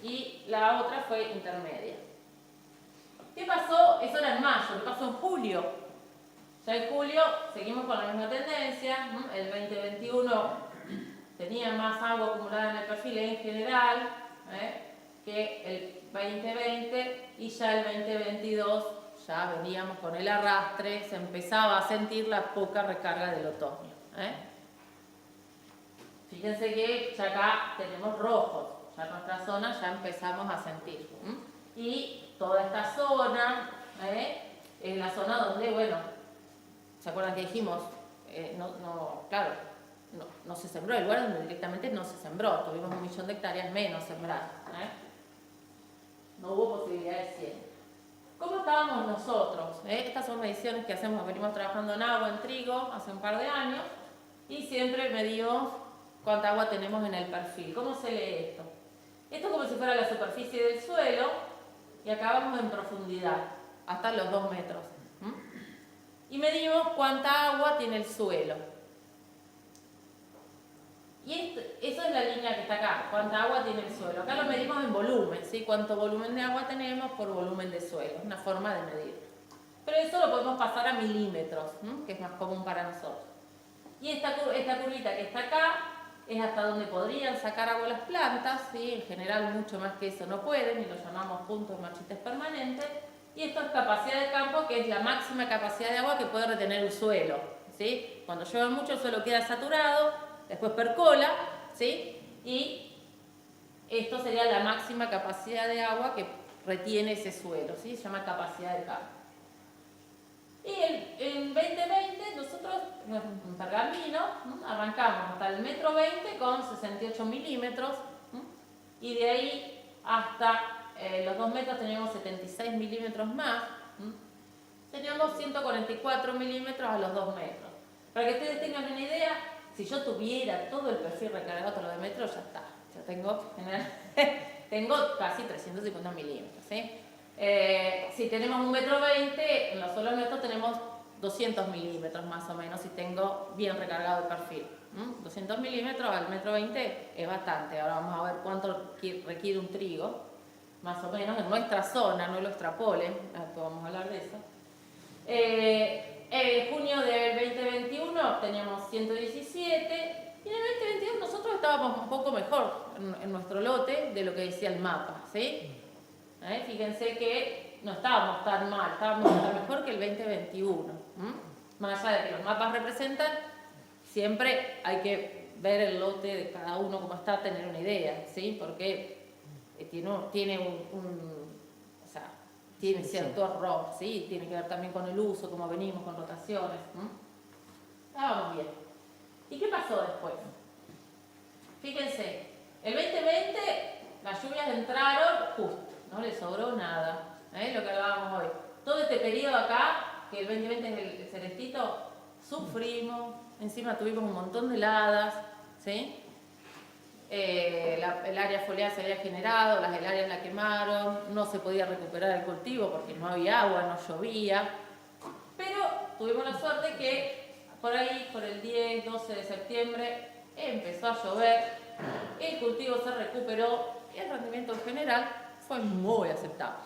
Y la otra fue intermedia. ¿Qué pasó? Eso era en mayo. ¿Qué pasó en julio? Ya en julio seguimos con la misma tendencia. El 2021 tenía más agua acumulada en el perfil en general que el 2020 y ya el 2022 ya veníamos con el arrastre, se empezaba a sentir la poca recarga del otoño. Fíjense que ya acá tenemos rojos, ya en nuestra zona ya empezamos a sentir. Y toda esta zona es la zona donde, bueno, ¿se acuerdan que dijimos? No se sembró, el lugar donde directamente no se sembró, tuvimos 1 millón de hectáreas menos sembradas. No hubo posibilidad de siembra. ¿Cómo estábamos nosotros? Estas son mediciones que hacemos, venimos trabajando en agua, en trigo, hace un par de años, y siempre medimos cuánta agua tenemos en el perfil. ¿Cómo se lee esto? Esto es como si fuera la superficie del suelo, y acá vamos en profundidad, hasta los 2 metros. Y medimos cuánta agua tiene el suelo. Y eso es la línea que está acá, cuánta agua tiene el suelo. Acá lo medimos en volumen, ¿sí? Cuánto volumen de agua tenemos por volumen de suelo, es una forma de medir. Pero eso lo podemos pasar a milímetros, ¿sí? Que es más común para nosotros. Y esta curvita que está acá es hasta donde podrían sacar agua las plantas, ¿sí? En general mucho más que eso no pueden, y lo llamamos puntos de marchites permanentes. Y esto es capacidad de campo, que es la máxima capacidad de agua que puede retener el suelo, ¿sí? Cuando llueve mucho el suelo queda saturado, después percola, ¿sí? Y esto sería la máxima capacidad de agua que retiene ese suelo, ¿sí? Se llama capacidad de campo. Y en 2020 nosotros, en Pergamino, arrancamos hasta el 1,20 m con 68 milímetros, y de ahí hasta los 2 metros teníamos 76 milímetros más, teníamos 144 milímetros a los 2 metros. Para que ustedes tengan una idea, si yo tuviera todo el perfil recargado hasta los 2 metros, ya está. Ya tengo casi 350 milímetros, ¿sí? Si tenemos 1,20 m, en los suelos nuestros tenemos 200 milímetros más o menos, si tengo bien recargado el perfil. 200 milímetros al 1,20 m es bastante. Ahora vamos a ver cuánto requiere un trigo, más o menos, en nuestra zona, no lo extrapolen, vamos a hablar de eso. En junio del 2021 teníamos 117, y en el 2022 nosotros estábamos un poco mejor en nuestro lote de lo que decía el mapa, ¿sí? Fíjense que no estábamos tan mal, estábamos mejor que el 2021. Más allá de que los mapas representan, siempre hay que ver el lote de cada uno cómo está, tener una idea, ¿sí? Porque tiene cierto error, ¿sí? Tiene que ver también con el uso, cómo venimos, con rotaciones. Estábamos bien. ¿Y qué pasó después? Fíjense, el 2020 las lluvias entraron justo. No le sobró nada, lo que hablábamos hoy. Todo este periodo acá, que el 2020 es el celestito, sufrimos, encima tuvimos un montón de heladas, ¿sí? El área foliar se había generado, las helarias la quemaron, no se podía recuperar el cultivo porque no había agua, no llovía. Pero tuvimos la suerte que por ahí, por el 10, 12 de septiembre, empezó a llover, el cultivo se recuperó y el rendimiento en general fue muy aceptable.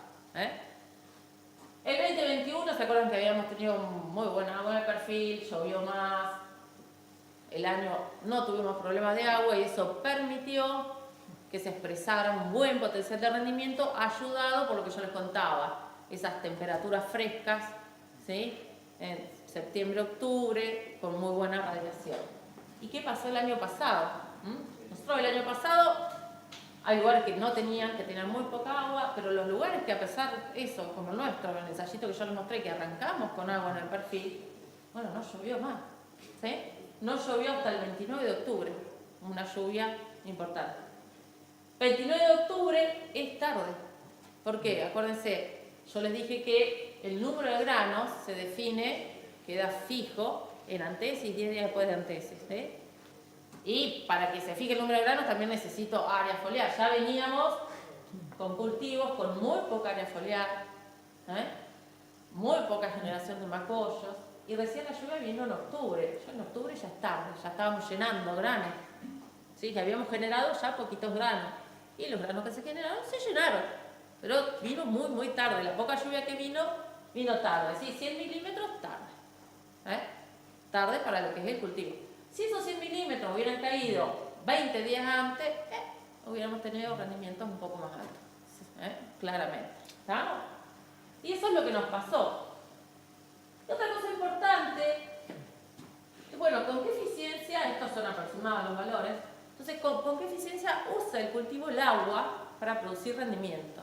El 2021, ¿se acuerdan que habíamos tenido muy buen perfil? Llovió más, el año no tuvimos problemas de agua y eso permitió que se expresara un buen potencial de rendimiento, ayudado por lo que yo les contaba, esas temperaturas frescas, ¿sí? En septiembre, octubre, con muy buena radiación. ¿Y qué pasó el año pasado? Nosotros el año pasado, hay lugares que tenían muy poca agua, pero los lugares que a pesar de eso, como el nuestro, en el ensayito que yo les mostré, que arrancamos con agua en el perfil, bueno, no llovió más, ¿sí? No llovió hasta el 29 de octubre, una lluvia importante. 29 de octubre es tarde. ¿Por qué? Acuérdense, yo les dije que el número de granos se define, queda fijo en antesis, 10 días después de antesis, ¿sí? Y para que se fije el número de granos también necesito área foliar. Ya veníamos con cultivos con muy poca área foliar, muy poca generación de macollos, y recién la lluvia vino en octubre. Ya en octubre ya es tarde, ya estábamos llenando granos, ¿sí? Ya habíamos generado ya poquitos granos, y los granos que se generaron se llenaron, pero vino muy muy tarde. La poca lluvia que vino tarde, ¿sí? 100 milímetros tarde, tarde para lo que es el cultivo. Si esos 100 milímetros hubieran caído 20 días antes, hubiéramos tenido rendimientos un poco más altos, claramente. ¿Está? Y eso es lo que nos pasó. Y otra cosa importante, bueno, ¿con qué eficiencia? Estos son aproximados los valores. Entonces, ¿con qué eficiencia usa el cultivo el agua para producir rendimiento?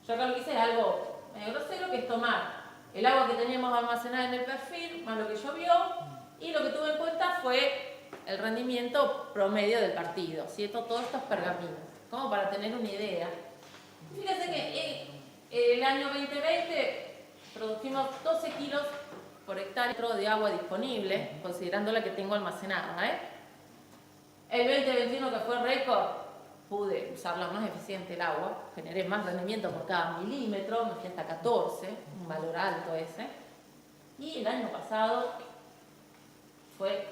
Yo acá lo que hice es algo medio grosero, que es tomar el agua que teníamos almacenada en el perfil, más lo que llovió, y lo que tuve en cuenta fue el rendimiento promedio del partido, ¿cierto? Todos estos pergaminos, como para tener una idea. Fíjense que el año 2020 producimos 12 kilos por hectárea de agua disponible, considerando la que tengo almacenada. El 2021, que fue récord, pude usarla más eficiente el agua, generé más rendimiento por cada milímetro, me fui hasta 14, un valor alto ese. Y el año pasado fue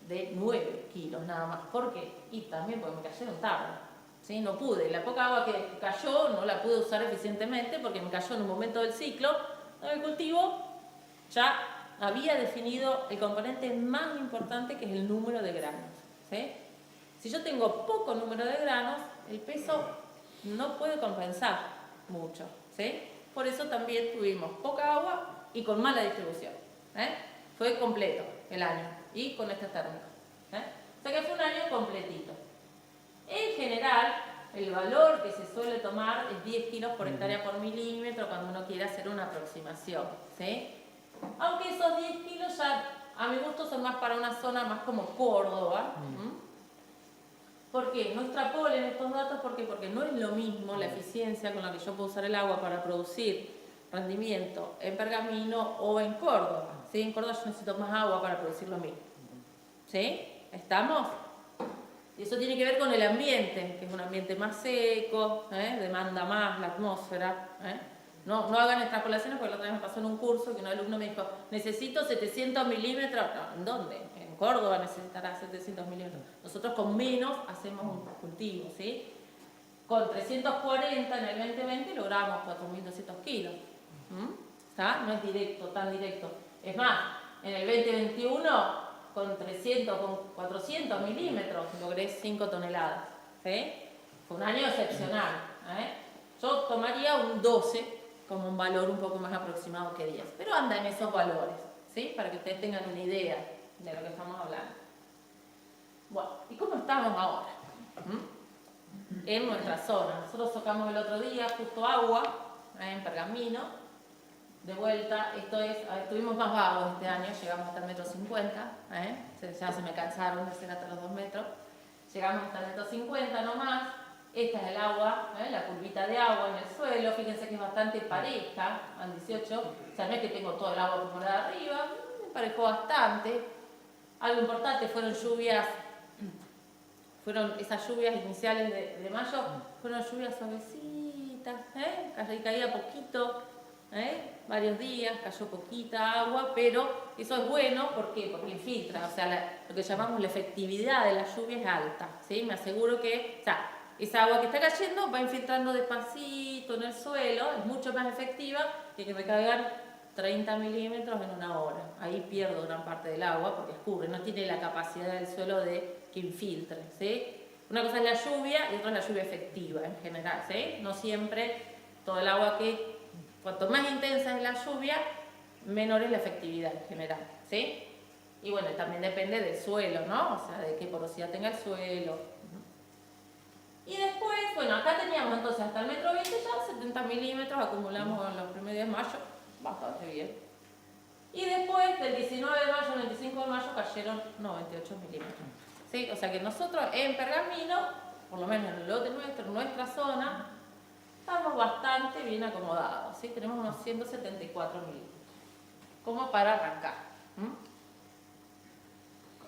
de 9 kilos nada más. ¿Por qué? Y también porque me cayeron tarde. ¿Sí? No pude, la poca agua que cayó no la pude usar eficientemente porque me cayó en un momento del ciclo donde el cultivo ya había definido el componente más importante, que es el número de granos. ¿Sí? Si yo tengo poco número de granos, el peso no puede compensar mucho. ¿Sí? Por eso también tuvimos poca agua y con mala distribución. Fue completo el año y con este térmico. O sea que fue un año completito. En general, el valor que se suele tomar es 10 kilos por hectárea por milímetro cuando uno quiere hacer una aproximación. ¿Sí? Aunque esos 10 kilos ya, a mi gusto, son más para una zona más como Córdoba. ¿Por qué? No extrapolen estos datos, ¿por qué? Porque no es lo mismo la eficiencia con la que yo puedo usar el agua para producir rendimiento en Pergamino o en Córdoba. ¿Sí? En Córdoba yo necesito más agua para producir lo mismo. ¿Sí? ¿Estamos? Y eso tiene que ver con el ambiente, que es un ambiente más seco, demanda más la atmósfera. No hagan extrapolaciones, porque la otra vez me pasó en un curso que un alumno me dijo, necesito 700 milímetros. No, ¿en dónde? En Córdoba necesitará 700 milímetros. Nosotros con menos hacemos un cultivo, ¿sí? Con 340 en el 2020 logramos 4.200 kilos. ¿Está? No es directo, tan directo. Es más, en el 2021 con 400 milímetros logré 5 toneladas. ¿Sí? Fue un año excepcional. Yo tomaría un 12 como un valor un poco más aproximado que 10, pero anda en esos valores, ¿sí? Para que ustedes tengan una idea de lo que estamos hablando. Bueno, ¿y cómo estamos ahora? En nuestra zona. Nosotros tocamos el otro día justo agua en Pergamino. De vuelta, estuvimos más vagos este año, llegamos hasta el 1,50 m, ya se me cansaron de hacer hasta los 2 metros. Llegamos hasta el 1,50 m nomás. Esta es el agua, la curvita de agua en el suelo, fíjense que es bastante pareja al 18, o sea, no es que tengo todo el agua acumulada arriba, me parejó bastante. Algo importante fueron esas lluvias iniciales de mayo, fueron lluvias suavecitas, caía poquito, varios días, cayó poquita agua, pero eso es bueno, ¿por qué? Porque infiltra, o sea, lo que llamamos la efectividad de la lluvia es alta, ¿sí? Me aseguro que, esa agua que está cayendo va infiltrando despacito en el suelo, es mucho más efectiva que me caigan 30 milímetros en una hora. Ahí pierdo gran parte del agua porque escurre, no tiene la capacidad del suelo de que infiltre, ¿sí? Una cosa es la lluvia y otra es la lluvia efectiva en general, ¿sí? No siempre todo el agua cuanto más intensa es la lluvia, menor es la efectividad en general, ¿sí? Y bueno, también depende del suelo, ¿no? O sea, de qué porosidad tenga el suelo. Y después, bueno, acá teníamos entonces hasta el 1,20 m ya, 70 milímetros, acumulamos en los primeros días de mayo, bastante bien. Y después, del 19 de mayo al 25 de mayo, cayeron 98 milímetros. ¿Sí? O sea que nosotros en Pergamino, por lo menos en el lote nuestro, en nuestra zona, estamos bastante bien acomodados. ¿Sí? Tenemos unos 174 milímetros, como para arrancar.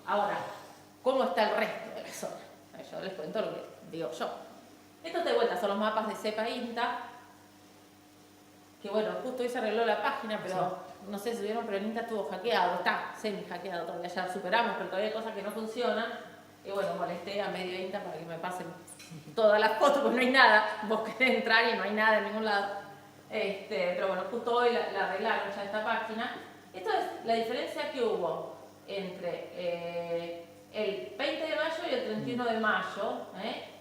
Ahora, ¿cómo está el resto de la zona? Yo les cuento lo que digo yo. Estos de vuelta son los mapas de CEPA INTA, que bueno, justo hoy se arregló la página, pero no sé si vieron, pero el INTA estuvo hackeado, está semi-hackeado todavía, ya superamos, pero todavía hay cosas que no funcionan. Y bueno, molesté a medio INTA para que me pasen todas las fotos, porque no hay nada, vos querés entrar y no hay nada en ningún lado. Pero bueno, justo hoy la arreglaron ya esta página. Esto es la diferencia que hubo entre el 20 de mayo y el 31 de mayo.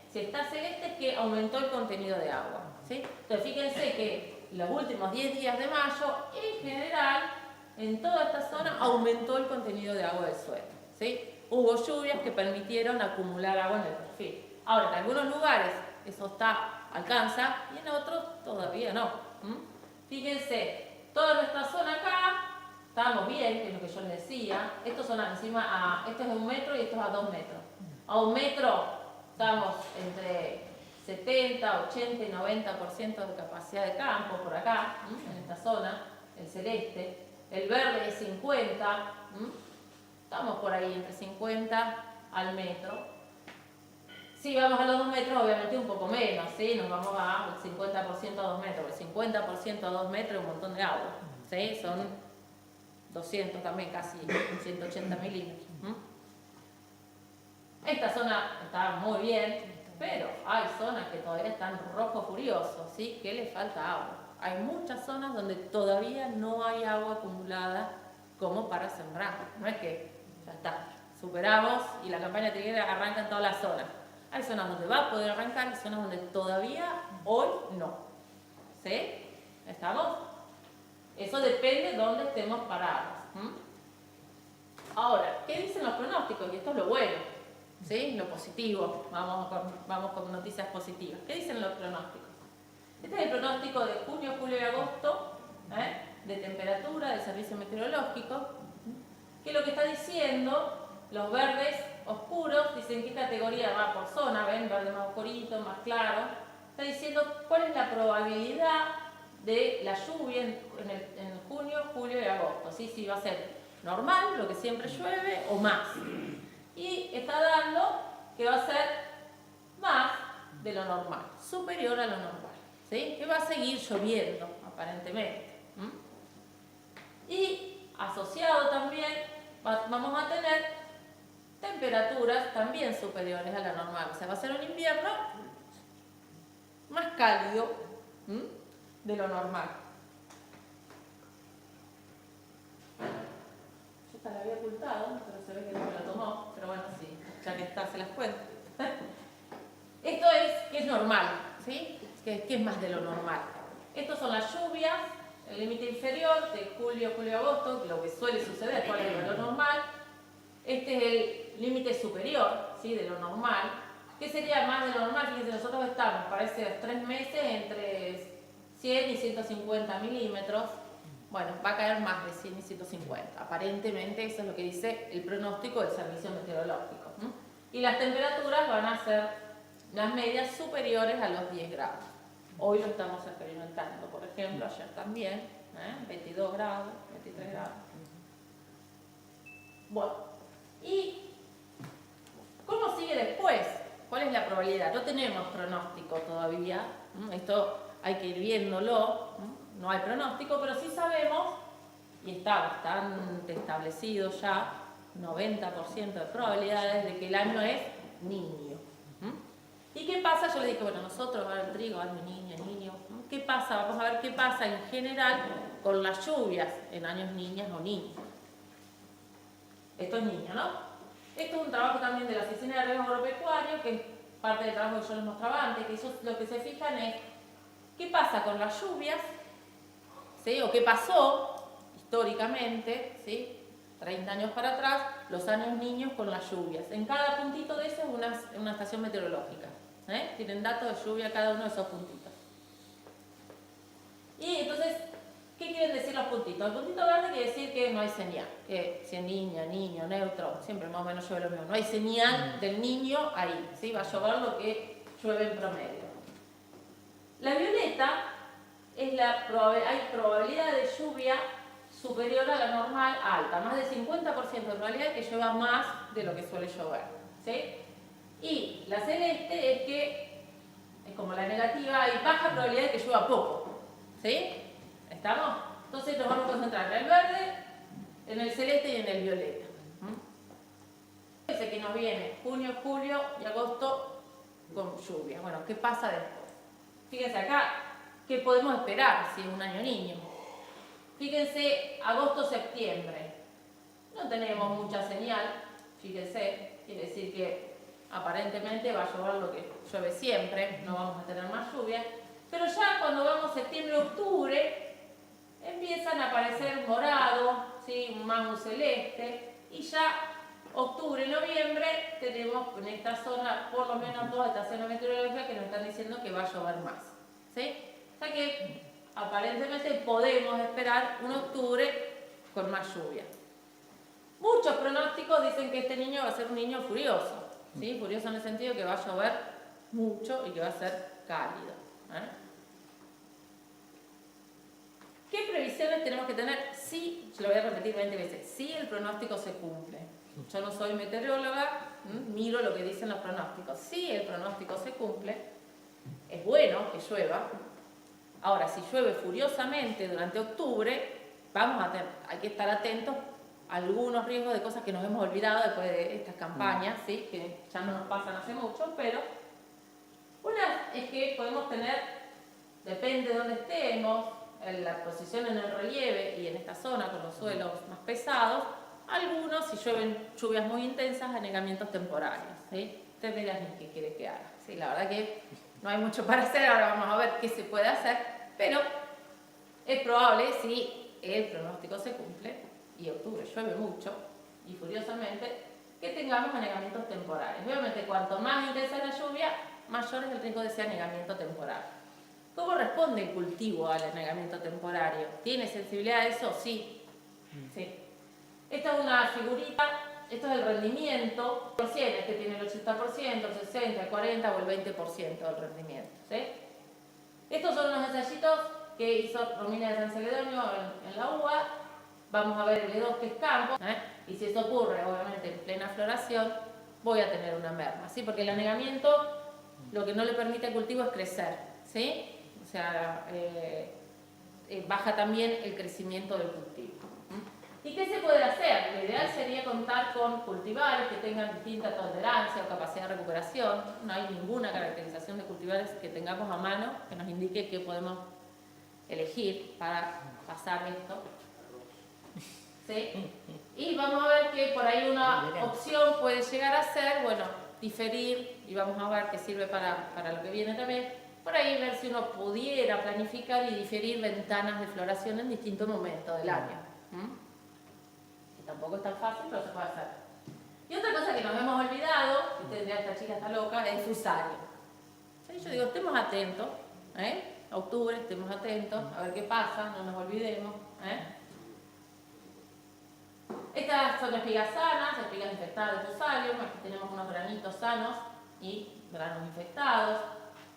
Si está celeste es que aumentó el contenido de agua, ¿sí? Entonces fíjense que los últimos 10 días de mayo, en general, en toda esta zona aumentó el contenido de agua del suelo, ¿sí? Hubo lluvias que permitieron acumular agua en el perfil. Ahora, en algunos lugares eso alcanza y en otros todavía no. Fíjense, toda nuestra zona acá, estamos bien, que es lo que yo les decía. Estos son encima, esto es a 1 metro y esto es a 2 metros. A 1 metro estamos entre 70, 80 y 90% de capacidad de campo por acá, en esta zona, el celeste. El verde es 50, estamos por ahí entre 50 al metro. Si vamos a los 2 metros, obviamente un poco menos, ¿sí? Nos vamos al 50% a 2 metros. El 50% a 2 metros es un montón de agua, ¿sí? Son 200 también, casi 180 milímetros. Esta zona está muy bien, pero hay zonas que todavía están rojo furioso, ¿sí? Que le falta agua. Hay muchas zonas donde todavía no hay agua acumulada como para sembrar. No es que ya está, superamos y la campaña triguera arranca en todas las zonas. Hay zonas donde va a poder arrancar y zonas donde todavía hoy no. ¿Sí? ¿Estamos? Eso depende de dónde estemos parados. Ahora, ¿qué dicen los pronósticos? Y esto es lo bueno, ¿sí? Lo positivo. Vamos con noticias positivas. ¿Qué dicen los pronósticos? Este es el pronóstico de junio, julio y agosto, de temperatura del servicio meteorológico, que lo que está diciendo, los verdes oscuros, dicen qué categoría va por zona, ven, verde más oscurito, más claro, está diciendo cuál es la probabilidad de la lluvia en junio, julio y agosto, ¿sí? Si va a ser normal, lo que siempre llueve, o más. Y está dando que va a ser más de lo normal, superior a lo normal, ¿sí? Que va a seguir lloviendo, aparentemente. Y asociado también vamos a tener temperaturas también superiores a la normal. O sea, va a ser un invierno más cálido de lo normal. Yo esta la había ocultado, pero se ve que no me la tomó. Pero bueno, sí, ya que está, se las cuento. Esto es que es normal, ¿sí? Que es más de lo normal. Estos son las lluvias, el límite inferior de julio, agosto, lo que suele suceder, cuál es lo normal. Este es el límite superior, ¿sí? De lo normal. ¿Qué sería más de lo normal? Fíjense, nosotros estamos para esos 3 meses entre 100 y 150 milímetros. Bueno, va a caer más de 100 y 150. Aparentemente eso es lo que dice el pronóstico del servicio meteorológico. Y las temperaturas van a ser las medias superiores a los 10 grados. Hoy lo estamos experimentando, por ejemplo, ayer también, 22 grados, 23 grados. Bueno, ¿y cómo sigue después? ¿Cuál es la probabilidad? No tenemos pronóstico todavía, esto hay que ir viéndolo, no hay pronóstico, pero sí sabemos, y está bastante establecido ya, 90% de probabilidades de que el año es niño. ¿Y qué pasa? Yo le dije, bueno, nosotros, ahora el trigo, año niño. ¿Qué pasa? Vamos a ver qué pasa en general con las lluvias en años niñas o niños. Esto es niño, ¿no? Esto es un trabajo también de la Oficina de Riesgo Agropecuario, que es parte del trabajo que yo les mostraba antes, que ellos lo que se fijan es qué pasa con las lluvias, ¿sí? O qué pasó históricamente, ¿sí? 30 años para atrás, los años niños con las lluvias. En cada puntito de eso es una estación meteorológica. Tienen datos de lluvia cada uno de esos puntitos. Y entonces, ¿qué quieren decir los puntitos? El puntito verde quiere decir que no hay señal. Que si es niña, niño, neutro, siempre más o menos llueve lo mismo. No hay señal del niño ahí, ¿sí? Va a llover lo que llueve en promedio. La violeta es hay probabilidad de lluvia superior a la normal alta, más del 50% de probabilidad de que llueva más de lo que suele llover, ¿sí? Y la celeste es que, es como la negativa, hay baja probabilidad de que llueva poco, ¿sí? ¿Estamos? Entonces nos vamos a concentrar en el verde, en el celeste y en el violeta. Dice que nos viene junio, julio y agosto con lluvia. Bueno, ¿qué pasa después? Fíjense acá, ¿qué podemos esperar si es un año niño? Fíjense, agosto-septiembre. No tenemos mucha señal, fíjense, quiere decir que aparentemente va a llover lo que llueve siempre, no vamos a tener más lluvia. Pero ya cuando vamos septiembre-octubre, empiezan a aparecer morado, ¿sí? Más un celeste, y ya octubre-noviembre tenemos en esta zona por lo menos 2 estaciones meteorológicas que nos están diciendo que va a llover más, ¿sí? O sea que aparentemente podemos esperar un octubre con más lluvia. Muchos pronósticos dicen que este niño va a ser un niño furioso, ¿sí? Furioso en el sentido que va a llover mucho y que va a ser cálido. ¿Qué previsiones tenemos que tener? Sí, yo lo voy a repetir 20 veces, si el pronóstico se cumple. Yo no soy meteoróloga, miro lo que dicen los pronósticos. Si el pronóstico se cumple, es bueno que llueva. Ahora, si llueve furiosamente durante octubre, hay que estar atentos algunos riesgos de cosas que nos hemos olvidado después de estas campañas, ¿sí? Que ya no nos pasan hace mucho, pero una es que podemos tener, depende de dónde estemos, en la posición en el relieve y en esta zona con los suelos más pesados, algunos, si llueven lluvias muy intensas, anegamientos temporarios, ¿sí? Ustedes me dirán, ¿qué quiere que haga? Sí, la verdad que no hay mucho para hacer, ahora vamos a ver qué se puede hacer, pero es probable, si el pronóstico se cumple, y octubre llueve mucho y furiosamente, que tengamos anegamientos temporales. Obviamente, cuanto más intensa la lluvia, mayor es el riesgo de ese anegamiento temporal. ¿Cómo responde el cultivo al anegamiento temporario? ¿Tiene sensibilidad a eso? Sí. Sí. Esta es una figurita, esto es el rendimiento, es que tiene el 80%, el 60%, el 40% o el 20% del rendimiento. ¿Sí? Estos son unos ensayitos que hizo Romina de San Celedonio en la UBA. Vamos a ver el E2 que es campo, y si eso ocurre, obviamente, en plena floración, voy a tener una merma, ¿sí? Porque el anegamiento lo que no le permite al cultivo es crecer, ¿sí? O sea, baja también el crecimiento del cultivo. ¿Y qué se puede hacer? Lo ideal sería contar con cultivares que tengan distinta tolerancia o capacidad de recuperación. No hay ninguna caracterización de cultivares que tengamos a mano que nos indique qué podemos elegir para pasar esto. ¿Sí? Y vamos a ver que por ahí una opción puede llegar a ser, bueno, diferir, y vamos a ver qué sirve para lo que viene también, por ahí ver si uno pudiera planificar y diferir ventanas de floración en distintos momentos del año. Que tampoco es tan fácil, pero se puede hacer. Y otra cosa que nos hemos olvidado, y usted dirá, esta chica está loca, es el fusario. ¿Sí? Yo digo, estemos atentos, a octubre estemos atentos, a ver qué pasa, no nos olvidemos. Estas son espigas sanas, espigas infectadas de fusarium. Aquí tenemos unos granitos sanos y granos infectados.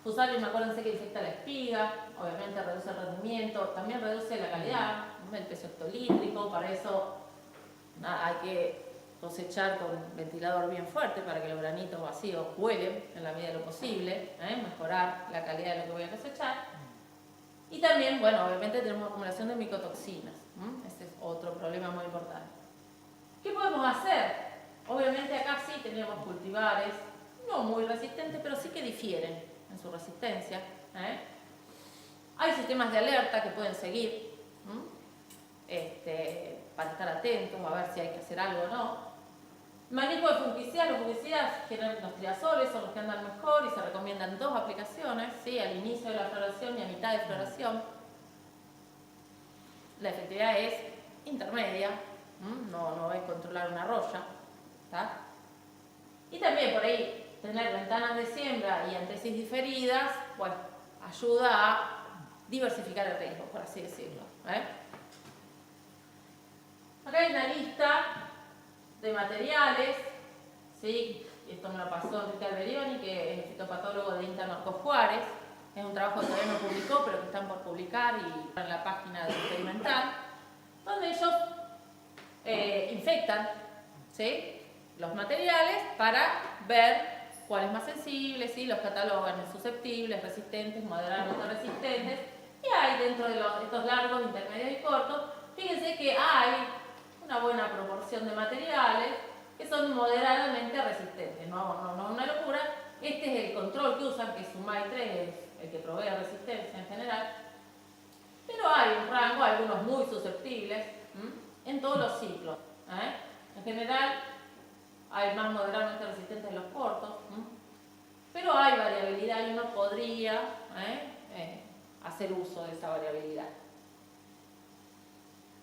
Fusarium, acuérdense que infecta la espiga, obviamente reduce el rendimiento, también reduce la calidad, el peso hectolítrico. Para eso hay que cosechar con ventilador bien fuerte para que los granitos vacíos huelen en la medida de lo posible, mejorar la calidad de lo que voy a cosechar. Y también, bueno, obviamente tenemos acumulación de micotoxinas. Ese es otro problema muy importante. ¿Qué podemos hacer? Obviamente acá sí tenemos cultivares, no muy resistentes, pero sí que difieren en su resistencia. Hay sistemas de alerta que pueden seguir para estar atentos, a ver si hay que hacer algo o no. Manejo de fungicidas, los fungicidas generan los triazoles, son los que andan mejor y se recomiendan 2 aplicaciones, ¿sí? Al inicio de la floración y a mitad de floración. La efectividad es intermedia. No es controlar una roya, ¿tá? Y también por ahí tener ventanas de siembra y antesis diferidas, bueno, ayuda a diversificar el riesgo, por así decirlo. Acá hay una lista de materiales, ¿sí? Esto me lo pasó Enrique Alberioni, que es el fitopatólogo de INTA Marcos Juárez. Es un trabajo que todavía no publicó, pero que están por publicar y en la página de Experimental, donde ellos infectan, ¿sí? Los materiales para ver cuál es más sensible, ¿sí? Los catalogan en susceptibles, resistentes, moderadamente resistentes, y hay dentro de estos largos, intermedios y cortos, fíjense que hay una buena proporción de materiales que son moderadamente resistentes, no es una locura. Este es el control que usan, que es SUMAI 3, es el que provee resistencia en general, pero hay un rango, algunos muy susceptibles, en todos los ciclos. En general hay más moderadamente resistentes en los cortos, pero hay variabilidad y uno podría hacer uso de esa variabilidad.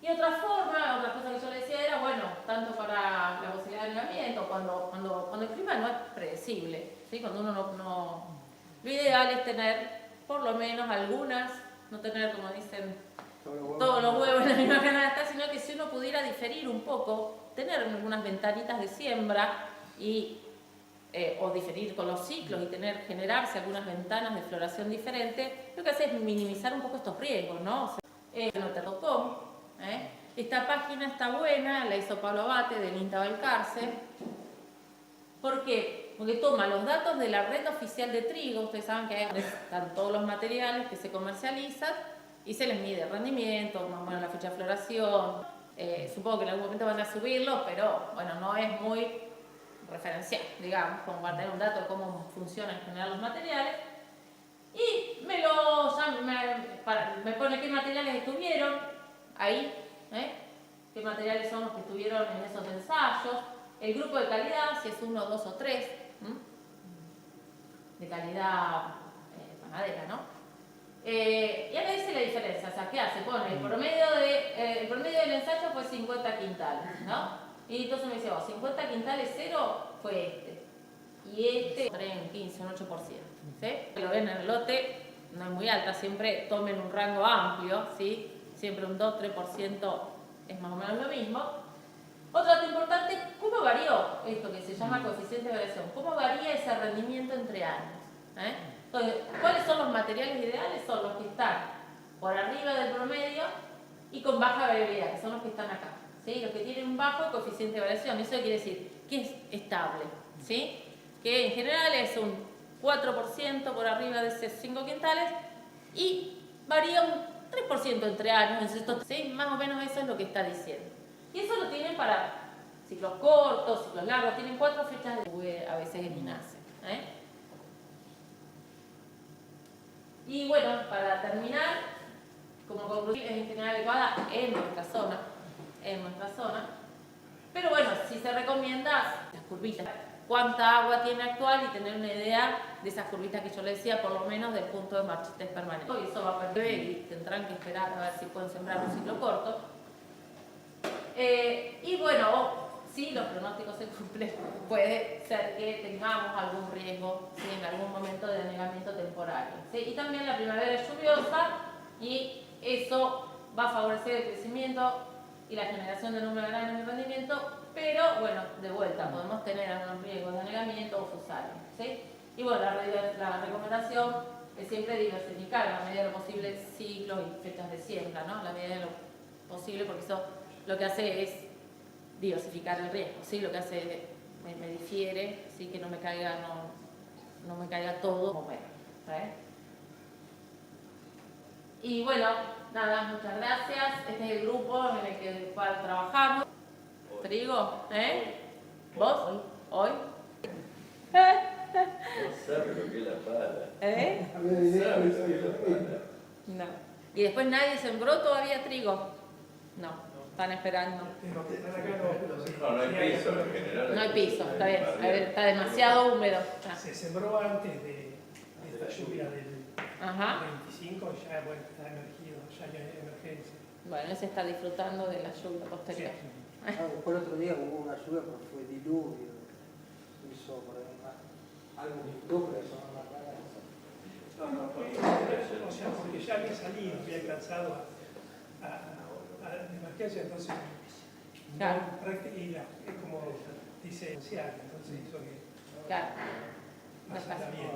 Y otra forma, otra cosa que yo le decía era, bueno, tanto para la posibilidad de anegamiento, cuando el clima no es predecible, ¿sí? Cuando uno no... Lo ideal es tener por lo menos algunas, no tener, como dicen, todos los huevos en la misma canasta, sino que si uno pudiera diferir un poco, tener algunas ventanitas de siembra o diferir con los ciclos y generarse algunas ventanas de floración diferente, lo que hace es minimizar un poco estos riesgos, ¿no? O sea, Noterrocom, esta página está buena, la hizo Pablo Abate del INTA Balcarce. ¿Por qué? Porque toma los datos de la red oficial de trigo, ustedes saben que ahí están todos los materiales que se comercializan, y se les mide el rendimiento, más o menos la fecha de floración, Supongo que en algún momento van a subirlo, pero bueno, no es muy referencial, digamos, como para tener un dato de cómo funcionan en general los materiales. Y me pone qué materiales estuvieron ahí, qué materiales son los que estuvieron en esos ensayos, el grupo de calidad, si es 1, 2 o 3, de calidad panadera, ¿no? Y acá dice la diferencia, o sea, ¿qué hace? Pone el promedio del ensayo fue 50 quintales, ¿no? Y entonces me dice, 50 quintales cero fue este. Y este, en 15, un 8%. ¿Sí? Lo ven en el lote, no es muy alta, siempre tomen un rango amplio, ¿sí? Siempre un 2-3% es más o menos lo mismo. Otro dato importante, ¿cómo varió esto que se llama coeficiente de variación? ¿Cómo varía ese rendimiento entre años? Entonces, ¿cuáles son los materiales ideales? Son los que están por arriba del promedio y con baja variabilidad, que son los que están acá, ¿sí? Los que tienen un bajo coeficiente de variación. Eso quiere decir que es estable, ¿sí? Que en general es un 4% por arriba de esos 5 quintales y varía un 3% entre años, ¿sí? Más o menos eso es lo que está diciendo. Y eso lo tienen para ciclos cortos, ciclos largos, tienen 4 fechas de a veces en INASE. Y bueno, para terminar, como conclusión es en general adecuada en nuestra zona, pero bueno, si se recomienda las curvitas, cuánta agua tiene actual y tener una idea de esas curvitas que yo les decía, por lo menos del punto de marchitez permanente. Y eso va a perder y tendrán que esperar a ver si pueden sembrar un ciclo corto. Y bueno, si los pronósticos se cumplen, puede ser que tengamos algún riesgo, ¿sí? En algún momento de anegamiento temporario, ¿sí? Y también la primavera es lluviosa y eso va a favorecer el crecimiento y la generación de número grande de rendimiento, pero bueno, de vuelta, podemos tener algunos riesgos de anegamiento o fusarios, ¿sí? Y bueno, la recomendación es siempre diversificar a la medida de lo posible ciclos y fechas de siembra, ¿no? A la medida de lo posible, porque eso lo que hace es diversificar el riesgo, ¿sí? Lo que hace me difiere, ¿sí? Que no me caiga todo como Y bueno, nada, muchas gracias. Este es el grupo en el cual trabajamos. Trigo, ¿Vos? ¿Hoy? No sabe lo que es la pala. No sabe lo que es la pala. No. ¿Y después nadie sembró todavía trigo? No, están esperando. No, no hay piso en general. No hay piso, está bien, está demasiado húmedo. Se sembró antes de esta lluvia del 25, ya bueno, está emergido, ya hay emergencia. Bueno, se está disfrutando de la lluvia posterior. Sí. Después el otro día hubo una lluvia, pero fue diluvio, hizo por además algo pintó, pero eso no me acuerdo. O sea, porque ya había salido, había alcanzado a emergencia, entonces Claro. y es como dice entonces eso que Claro. está bien.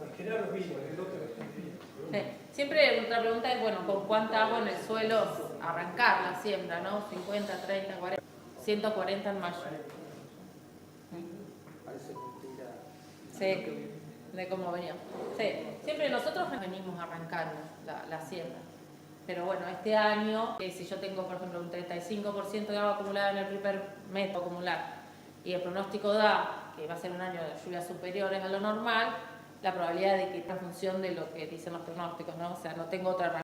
En general los vino, el otro está bien. Sí. Siempre otra pregunta es, bueno, ¿con cuánta agua en el suelo arrancar la siembra, no? 50, 30, 40, 140 en mayo. Parece mentira. Sí, de cómo veníamos. Sí, siempre nosotros venimos arrancando la siembra. Pero bueno, este año, si yo tengo, por ejemplo, un 35% de agua acumulada en el primer metro acumular y el pronóstico da que va a ser un año de lluvias superiores a lo normal, la probabilidad de que en función de lo que dicen los pronósticos, ¿no? O sea, no tengo otra